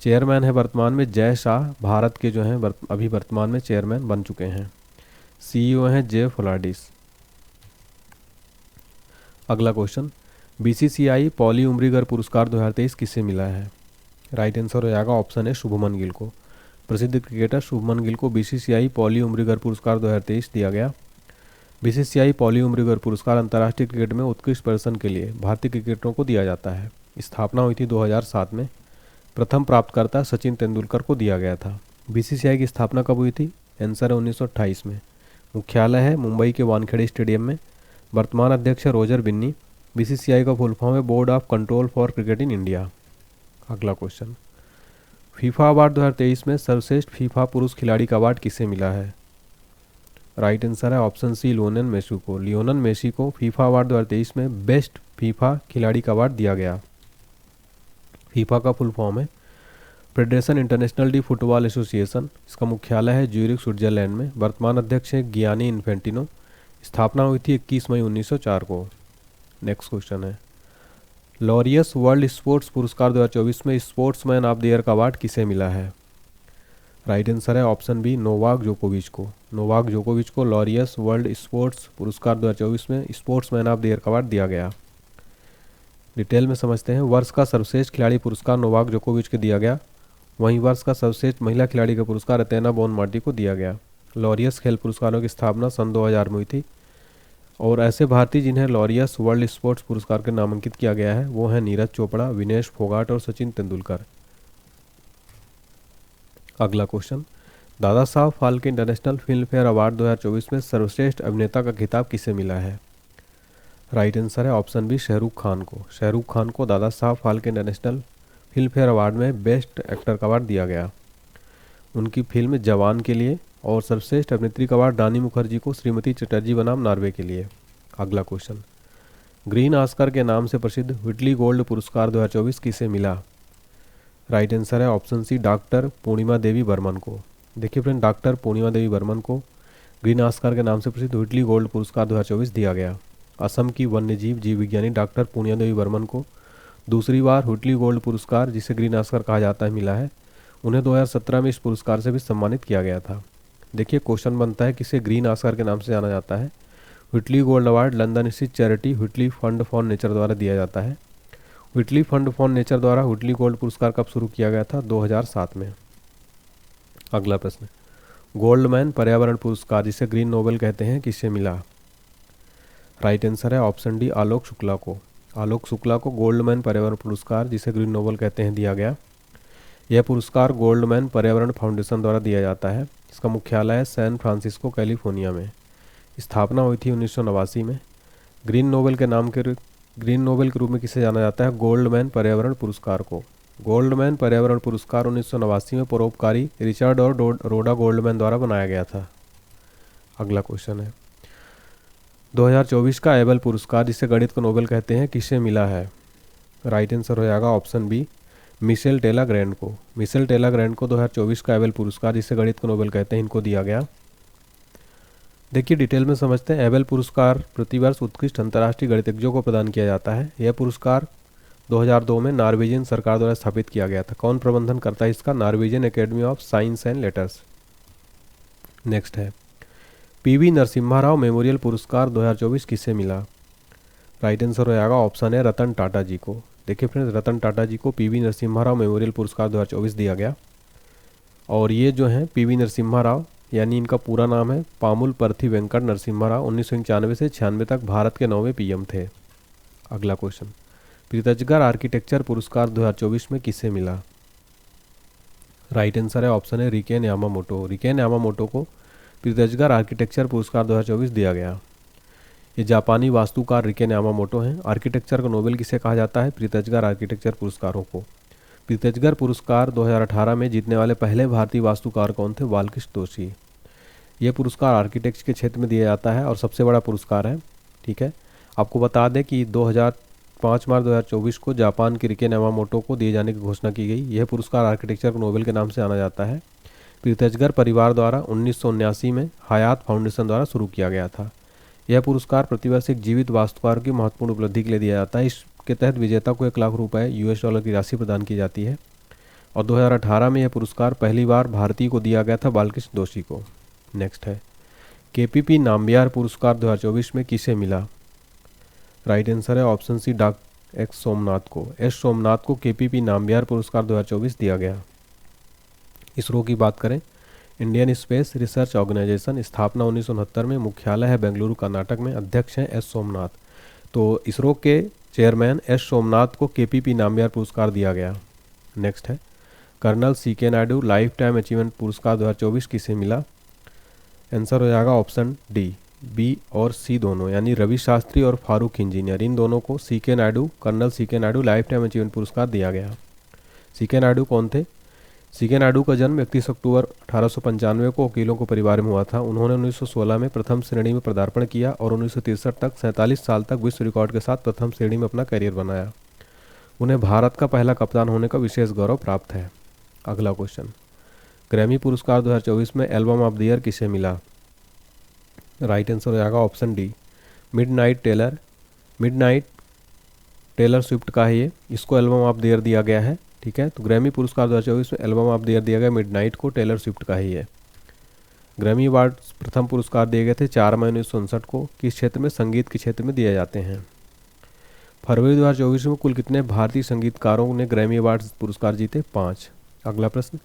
चेयरमैन है वर्तमान में जय शाह, भारत के जो हैं अभी वर्तमान में चेयरमैन बन चुके हैं। CEO हैं जे फोलाडिस। अगला क्वेश्चन, BCCI पॉली उमरीगर पुरस्कार 2023 किसे मिला है? राइट आंसर हो जाएगा ऑप्शन है शुभमन गिल को। प्रसिद्ध क्रिकेटर शुभमन गिल को BCCI पॉली उमरीगर पुरस्कार 2023 दिया गया। BCCI पॉली उमरीगर पुरस्कार अंतर्राष्ट्रीय क्रिकेट में उत्कृष्ट प्रदर्शन के लिए भारतीय क्रिकेटरों को दिया जाता है। स्थापना हुई थी 2007 में। प्रथम प्राप्तकर्ता सचिन तेंदुलकर को दिया गया था। BCCI की स्थापना कब हुई थी? आंसर है 1928 में। मुख्यालय है मुंबई के वानखेड़े स्टेडियम में। वर्तमान अध्यक्ष है रोजर बिन्नी। BCCI का फुल फॉर्म है board of control for cricket in India. अगला क्वेश्चन, फीफा अवार्ड 2023 में सर्वश्रेष्ठ फीफा पुरुष खिलाड़ी का अवार्ड किसे मिला है? राइट आंसर है ऑप्शन सी लियोनेल मेसी को। लियोनेल मेसी को फीफा अवार्ड 2023 में बेस्ट फीफा खिलाड़ी का अवार्ड दिया गया। फीफा का फुल फॉर्म है federation international D football association. इसका मुख्यालय है ज्यूरिख, स्विट्जरलैंड में। वर्तमान अध्यक्ष है गियानी इन्फेंटिनो। स्थापना हुई थी 21 मई 1904 को। नेक्स्ट क्वेश्चन है, लॉरियस वर्ल्ड स्पोर्ट्स पुरस्कार 2024 में स्पोर्ट्समैन ऑफ द ईयर का अवार्ड किसे मिला है? राइट आंसर है ऑप्शन बी नोवाक जोकोविच को। नोवाक जोकोविच को लॉरियस वर्ल्ड स्पोर्ट्स पुरस्कार 2024 में स्पोर्ट्समैन ऑफ द ईयर का अवार्ड दिया गया। डिटेल में समझते हैं। वर्ष का सर्वश्रेष्ठ खिलाड़ी पुरस्कार नोवाक जोकोविच को दिया गया। वहीं वर्ष का सर्वश्रेष्ठ महिला खिलाड़ी का पुरस्कार अतेना बोनमार्टी को दिया गया। लॉरियस खेल पुरस्कारों की स्थापना सन 2000 में हुई थी। और ऐसे भारतीय जिन्हें लॉरियस वर्ल्ड स्पोर्ट्स पुरस्कार के नामांकित किया गया है वो हैं नीरज चोपड़ा, विनेश फोगाट और सचिन तेंदुलकर। अगला question, Dada Saheb Phalke international film fair award 2024 में सर्वश्रेष्ठ अभिनेता का खिताब किसे मिला है? राइट आंसर है ऑप्शन बी शाहरुख खान को। शाहरुख खान को Dada Saheb Phalke international film fair award में बेस्ट एक्टर का अवार्ड दिया गया उनकी फिल्म जवान के लिए। और सर्वश्रेष्ठ अभिनेत्री का अवार्ड रानी मुखर्जी को श्रीमती चटर्जी बनाम नॉर्वे के लिए। अगला क्वेश्चन, ग्रीन ऑस्कर के नाम से प्रसिद्ध व्हिटली गोल्ड पुरस्कार 2024 किसे मिला? राइट आंसर है ऑप्शन सी डॉक्टर पूर्णिमा देवी बर्मन को। देखिए फ्रेंड, डॉक्टर पूर्णिमा देवी बर्मन को ग्रीन ऑस्कर के नाम से प्रसिद्ध व्हिटली गोल्ड पुरस्कार 2024 दिया गया। असम की वन्यजीव जीव विज्ञानी डॉक्टर पूर्णिमा देवी बर्मन को दूसरी बार व्हिटली गोल्ड पुरस्कार, जिसे ग्रीन ऑस्कर कहा जाता है, मिला है। उन्हें 2017 में इस पुरस्कार से भी सम्मानित किया गया था। देखिए क्वेश्चन बनता है किसे ग्रीन ऑस्कर के नाम से जाना जाता है? व्हिटली गोल्ड अवार्ड लंदन स्थित charity Whitley fund for nature द्वारा दिया जाता है। व्हिटली फंड फॉर नेचर द्वारा व्हिटली गोल्ड पुरस्कार कब शुरू किया गया था? 2007 में। अगला प्रश्न, गोल्डमैन पर्यावरण पुरस्कार, जिसे ग्रीन नोबेल कहते हैं, किसे मिला? राइट आंसर है ऑप्शन डी आलोक शुक्ला को। आलोक शुक्ला को गोल्डमैन पर्यावरण पुरस्कार, जिसे ग्रीन नोबेल कहते हैं, दिया गया। यह पुरस्कार गोल्डमैन पर्यावरण फाउंडेशन द्वारा दिया जाता है। इसका मुख्यालय है सैन फ्रांसिस्को, कैलिफोर्निया में। स्थापना हुई थी 1989 में। ग्रीन नोबेल के रूप में किसे जाना जाता है? गोल्डमैन पर्यावरण पुरस्कार को। गोल्डमैन पर्यावरण पुरस्कार 1989 में परोपकारी रिचर्ड और रोडा गोल्डमैन द्वारा बनाया गया था। अगला क्वेश्चन है, 2024 का एबल पुरस्कार, जिसे गणित को नोबेल कहते हैं, किसे मिला है? राइट आंसर हो जाएगा ऑप्शन बी, मिशेल टेला ग्रैंड को। मिशेल टेला ग्रैंड को 2024 का एबल पुरस्कार, जिसे गणित को नोबेल कहते हैं, इनको दिया गया। देखिए डिटेल में समझते हैं। एबेल पुरस्कार प्रतिवर्ष उत्कृष्ट अंतर्राष्ट्रीय गणितज्ञों को प्रदान किया जाता है। यह पुरस्कार 2002 में नॉर्वेजियन सरकार द्वारा स्थापित किया गया था। कौन प्रबंधन करता है इसका? Norwegian academy of science and letters. Next है पीवी नरसिम्हा राव मेमोरियल पुरस्कार 2024 किसे मिला? राइट आंसर हो जाएगा ऑप्शन है रतन टाटा जी को। देखिए फ्रेंड्स, रतन टाटा जी को पीवी नरसिम्हा राव मेमोरियल पुरस्कार 2024 दिया गया। और ये जो हैं पीवी नरसिम्हा राव, यानी इनका पूरा नाम है पामुल परथी वेंकट नरसिम्हा राव, 1991 से 96 तक भारत के 9वें पीएम थे। अगला क्वेश्चन, प्रीतजगर आर्किटेक्चर पुरस्कार 2024 में किसे मिला? राइट आंसर है ऑप्शन है रिकेन यामामोटो। रिकेन यामामोटो को प्रीतजगर आर्किटेक्चर पुरस्कार 2024 दिया गया। ये जापानी वास्तुकार रिकेन यामामोटो हैं। आर्किटेक्चर का नोबेल किसे कहा जाता है? प्रीतजगर आर्किटेक्चर पुरस्कारों को। प्रीतजगर पुरस्कार 2018 में जीतने वाले पहले भारतीय वास्तुकार कौन थे? बालकृष्ण दोषी। यह पुरस्कार आर्किटेक्ट के क्षेत्र में दिया जाता है और सबसे बड़ा पुरस्कार है। ठीक है, आपको बता दें कि 5 मार्च 2024 को जापान के रिकेन यामामोटो को दिए जाने की घोषणा की गई। यह पुरस्कार आर्किटेक्चर को नोबेल के नाम से जाना जाता है। प्रीतजगर परिवार द्वारा 1979 में हयात फाउंडेशन द्वारा शुरू किया गया था। यह पुरस्कार प्रतिवर्ष एक जीवित वास्तुकार की महत्वपूर्ण उपलब्धि के लिए दिया जाता है। इसके तहत विजेता को 1 लाख रुपए US$ की राशि प्रदान की जाती है। और 2018 में यह पुरस्कार पहली बार भारतीय को दिया गया था, बालकृष्ण दोषी को। नेक्स्ट है KPP नाम्बियार पुरस्कार 2024 में किसे मिला? राइट आंसर है option C, doctor X Somnath को। S सोमनाथ को KPP नाम्बियार पुरस्कार 2024 दिया गया। इसरो की बात करें, इंडियन स्पेस रिसर्च ऑर्गेनाइजेशन, स्थापना 1969 में, मुख्यालय है बेंगलुरु कर्नाटक में, अध्यक्ष हैं S सोमनाथ। तो इसरो के चेयरमैन S सोमनाथ को KPP नाम्बियार पुरस्कार दिया गया। नेक्स्ट है colonel CK Naidu lifetime achievement पुरस्कार 2024 किसे मिला? आंसर हो जाएगा ऑप्शन डी, B और C दोनों, यानी रवि शास्त्री और फारूक इंजीनियर, इन दोनों को colonel CK Naidu lifetime achievement पुरस्कार दिया गया। CK नायडू कौन थे? CK नायडू का जन्म 31 अक्टूबर 1895 को वकीलों के परिवार में हुआ था। उन्होंने 1916 में प्रथम श्रेणी में पदार्पण किया और 1963 तक 47 साल तक विश्व रिकॉर्ड के साथ प्रथम श्रेणी में अपना करियर बनाया। उन्हें भारत का पहला कप्तान होने का विशेष गौरव प्राप्त है। अगला क्वेश्चन, ग्रैमी पुरस्कार 2024 में एल्बम ऑफ द ईयर किसे मिला? राइट आंसर हो जाएगा option D, midnight Taylor Swift का है ये, इसको एल्बम ऑफ द ईयर दिया गया है। ठीक है, तो ग्रैमी पुरस्कार 2024 में एल्बम ऑफ द ईयर दिया गया मिडनाइट को, टेलर स्विफ्ट का ही है। ग्रैमी अवार्ड प्रथम पुरस्कार दिए गए थे 4 मई 1959 को। किस क्षेत्र में? संगीत के क्षेत्र में दिए जाते हैं। फरवरी 2024 में कुल कितने भारतीय संगीतकारों ने ग्रैमी अवार्ड पुरस्कार जीते? 5। अगला प्रश्न,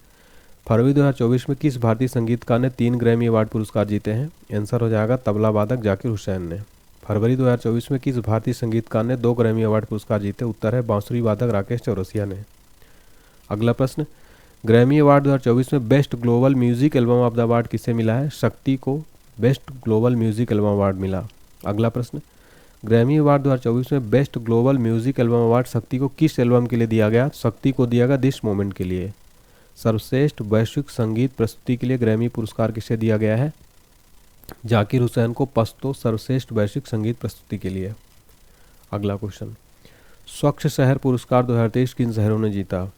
फरवरी 2024 में किस भारतीय संगीतकार ने 3 ग्रैमी अवार्ड पुरस्कार जीते हैं? आंसर हो जाएगा तबला वादक जाकिर हुसैन ने। फरवरी 2024 में किस भारतीय संगीतकार ने 2 ग्रैमी अवार्ड पुरस्कार जीते? उत्तर है बांसुरी वादक राकेश चौरसिया ने। अगला प्रश्न, ग्रैमी अवार्ड 2024 में best global music album of the award किसे मिला है? शक्ति को best global music album award मिला। अगला प्रश्न, ग्रैमी अवार्ड 2024 में best global music album award शक्ति को किस एल्बम के लिए दिया गया? शक्ति को दिया गया दिस मोमेंट के लिए। सर्वश्रेष्ठ वैश्विक संगीत प्रस्तुति के लिए ग्रैमी पुरस्कार किसे दिया गया है? जाकिर हुसैन को पस्तो सर्वश्रेष्ठ वैश्विक संगीत प्रस्तुति के लिए। अगला क्वेश्चन, स्वच्छ शहर पुरस्कार 2023 किन शहरों ने जीता?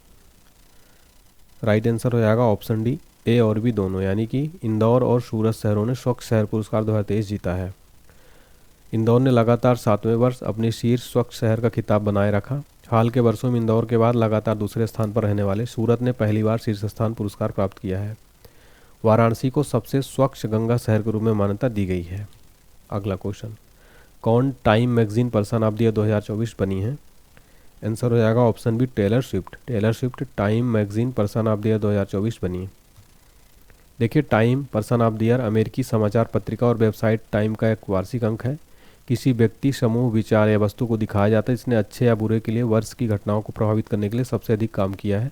राइट आंसर हो जाएगा ऑप्शन डी, A और B दोनों, यानी कि इंदौर और सूरत शहरों ने स्वच्छ शहर पुरस्कार 2023 जीता है। इंदौर ने लगातार 7वें वर्ष अपने शीर्ष स्वच्छ शहर का खिताब बनाए रखा। हाल के वर्षों में इंदौर के बाद लगातार दूसरे स्थान पर रहने वाले सूरत ने पहली बार शीर्ष स्थान पुरस्कार प्राप्त किया है। वाराणसी को सबसे स्वच्छ गंगा शहर के रूप में मान्यता दी गई है। अगला क्वेश्चन, कौन Time magazine person of the year 2024 बनी है? आंसर हो जाएगा option B, Taylor Swift Time magazine person of the year 2024 बनी। देखिए, Time person of the year अमेरिकी समाचार पत्रिका और वेबसाइट टाइम का एक वार्षिक अंक है। किसी व्यक्ति, समूह, विचार या वस्तु को दिखाया जाता है जिसने अच्छे या बुरे के लिए वर्ष की घटनाओं को प्रभावित करने के लिए सबसे अधिक काम किया है।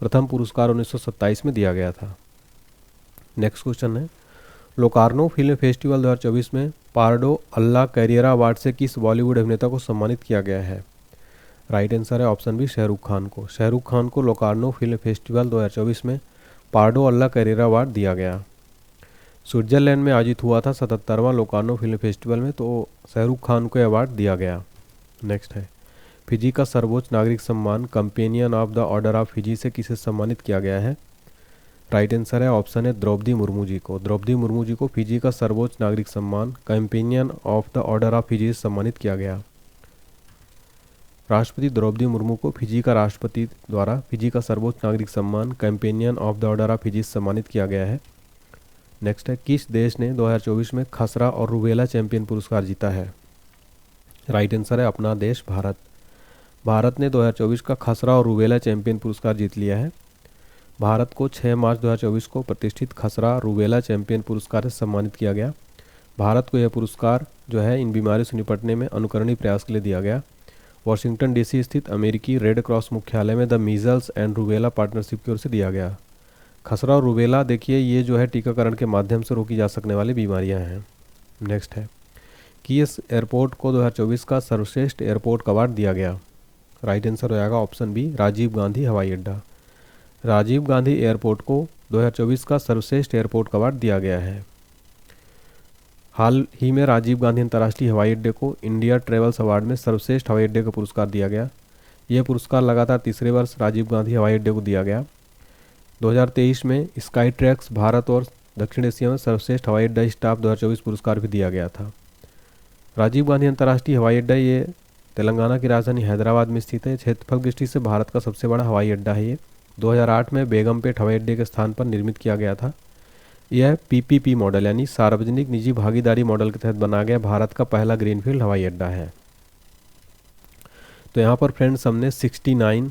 प्रथम पुरस्कार 1927 में दिया गया था। नेक्स्ट क्वेश्चन है, लोकार्नो फिल्म फेस्टिवल 2024 में पार्डो अल्ला कैरियरा अवार्ड से किस बॉलीवुड अभिनेता को सम्मानित किया गया है? राइट आंसर है ऑप्शन बी, शाहरुख खान को। शाहरुख खान को लोकार्नो फिल्म फेस्टिवल 2024 में पार्डो अल्ला कैरियरा अवार्ड दिया गया। स्विट्जरलैंड में आयोजित हुआ था 77वां लोकार्नो फिल्म फेस्टिवल में, तो शाहरुख खान को अवार्ड दिया गया। नेक्स्ट है, फिजी का सर्वोच्च नागरिक सम्मान companion of the order of Fiji से किसे सम्मानित किया गया है? राइट आंसर है ऑप्शन है द्रौपदी मुर्मू जी को। द्रौपदी मुर्मू जी को फिजी का सर्वोच्च नागरिक सम्मान companion of the order of Fiji से सम्मानित किया गया। राष्ट्रपति द्रौपदी मुर्मू को फिजी का राष्ट्रपति द्वारा फिजी का सर्वोच्च नागरिक सम्मान companion of the order of Fiji से सम्मानित किया गया है। नेक्स्ट है, किस देश ने 2024 में खसरा और रूबेला चैंपियन पुरस्कार जीता है? राइट आंसर है अपना देश भारत। भारत ने 2024 का खसरा और रूबेला चैंपियन पुरस्कार जीत लिया है। भारत को 6 मार्च 2024 को प्रतिष्ठित खसरा रूबेला चैंपियन पुरस्कार से सम्मानित किया गया। भारत को यह पुरस्कार जो है इन बीमारियों से निपटने में अनुकरणीय प्रयास के लिए दिया गया। वाशिंगटन डीसी स्थित अमेरिकी रेड क्रॉस मुख्यालय में the measles and rubella partnership की ओर से दिया गया। खसरा और रूबेला देखिए ये जो है टीकाकरण के माध्यम से रोकी जा सकने वाली बीमारियां हैं। नेक्स्ट है, किस एयरपोर्ट को 2024 का सर्वश्रेष्ठ एयरपोर्ट का अवार्ड दिया गया? राइट आंसर हो जाएगा ऑप्शन बी राजीव गांधी हवाई अड्डा। राजीव गांधी एयरपोर्ट को 2024 का सर्वश्रेष्ठ एयरपोर्ट का अवार्ड दिया गया है। हाल ही में राजीव गांधी अंतर्राष्ट्रीय हवाई अड्डे को इंडिया ट्रेवल्स अवार्ड में सर्वश्रेष्ठ हवाई अड्डे का पुरस्कार दिया गया। यह पुरस्कार लगातार तीसरे वर्ष राजीव गांधी हवाई अड्डे को दिया गया। 2023 में स्काई ट्रैक्स भारत और दक्षिण एशिया में सर्वश्रेष्ठ हवाई अड्डा स्टाफ 2024 पुरस्कार भी दिया गया था। राजीव गांधी अंतर्राष्ट्रीय हवाई अड्डा ये तेलंगाना की राजधानी हैदराबाद में स्थित है। क्षेत्रफल दृष्टि से भारत का सबसे बड़ा हवाई अड्डा है ये। 2008 में बेगमपेट हवाई अड्डे के स्थान पर निर्मित किया गया था। यह पीपीपी मॉडल यानी सार्वजनिक निजी भागीदारी मॉडल के तहत बनाया गया भारत का पहला ग्रीनफील्ड हवाई अड्डा है। तो यहाँ पर फ्रेंड्स हमने 69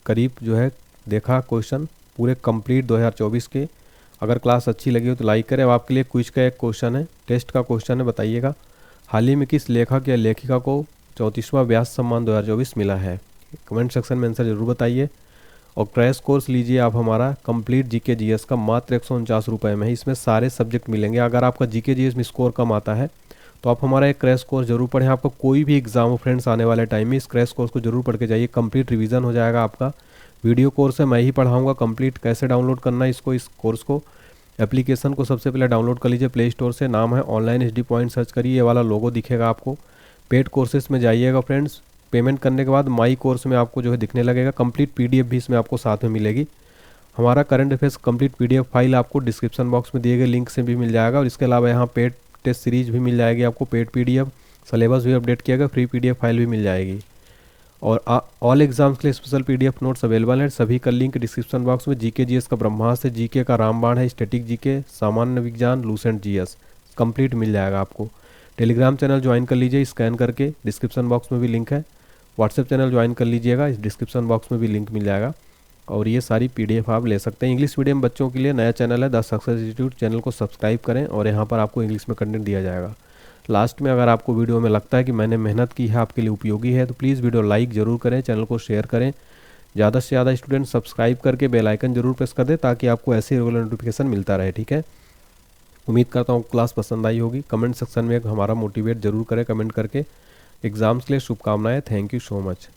करीब जो है देखा क्वेश्चन पूरे कंप्लीट 2024 के। अगर क्लास अच्छी लगी हो तो लाइक करें। अब आपके लिए क्विज का एक क्वेश्चन है, टेस्ट का क्वेश्चन है, बताइएगा हाल ही में किस लेखक या लेखिका को 34वां व्यास सम्मान 2024 मिला है? कमेंट सेक्शन में आंसर जरूर बताइए। और क्रैश कोर्स लीजिए आप हमारा कंप्लीट जीके जीएस का मात्र 149 रुपये में है। इसमें सारे सब्जेक्ट मिलेंगे। अगर आपका जीके जीएस में स्कोर कम आता है तो आप हमारा एक क्रैश कोर्स जरूर पढ़ें। आपका कोई भी एग्जाम हो फ्रेंड्स आने वाले टाइम में इस क्रैश कोर्स को जरूर पढ़ के जाइए। कंप्लीट रिवीजन हो जाएगा आपका। वीडियो कोर्स है, मैं ही पढ़ाऊँगा कंप्लीट। कैसे डाउनलोड करना है इसको, इस कोर्स को, एप्लीकेशन को सबसे पहले डाउनलोड कर लीजिए प्ले स्टोर से। नाम है ऑनलाइन एचडी पॉइंट, सर्च करिए, ये वाला लोगो दिखेगा आपको। पेड कोर्सेज में जाइएगा फ्रेंड्स। पेमेंट करने के बाद माई कोर्स में आपको जो है दिखने लगेगा। कंप्लीट पीडीएफ भी इसमें आपको साथ में मिलेगी। हमारा current affairs complete PDF file आपको डिस्क्रिप्शन बॉक्स में दिए गए लिंक से भी मिल जाएगा। और इसके अलावा यहाँ पेड टेस्ट सीरीज भी मिल जाएगी आपको, पेड पीडीएफ, सिलेबस भी अपडेट किया गया, फ्री पीडीएफ फाइल भी मिल जाएगी। और ऑल एग्जाम्स के लिए स्पेशल पीडीएफ नोट्स अवेलेबल है। सभी का लिंक डिस्क्रिप्शन बॉक्स में। जीके जीएस का ब्रह्मास्त्र, जीके का रामबाण है, स्टैटिक जीके, सामान्य विज्ञान, लूसेंट जीएस कंप्लीट मिल जाएगा आपको। टेलीग्राम चैनल ज्वाइन कर लीजिए स्कैन करके, डिस्क्रिप्शन बॉक्स में भी लिंक है। व्हाट्सएप चैनल ज्वाइन कर लीजिएगा, इस डिस्क्रिप्शन बॉक्स में भी लिंक मिल जाएगा। और ये सारी पीडीएफ आप ले सकते हैं। इंग्लिश मीडियम बच्चों के लिए नया चैनल है द सक्सेस इंस्टीट्यूट, चैनल को सब्सक्राइब करें और यहाँ पर आपको इंग्लिश में कंटेंट दिया जाएगा। लास्ट में अगर आपको वीडियो में लगता है कि मैंने मेहनत की है, आपके लिए उपयोगी है, तो प्लीज़ वीडियो लाइक ज़रूर करें, चैनल को शेयर करें। ज़्यादा से ज़्यादा स्टूडेंट सब्सक्राइब करके बेल आइकन जरूर प्रेस कर दें ताकि आपको ऐसे रेगुलर नोटिफिकेशन मिलता रहे। ठीक है, उम्मीद करता हूँ क्लास पसंद आई होगी। कमेंट सेक्शन में हमारा मोटिवेट जरूर करें कमेंट करके। एग्जाम्स के लिए शुभकामनाएं। Thank you so much.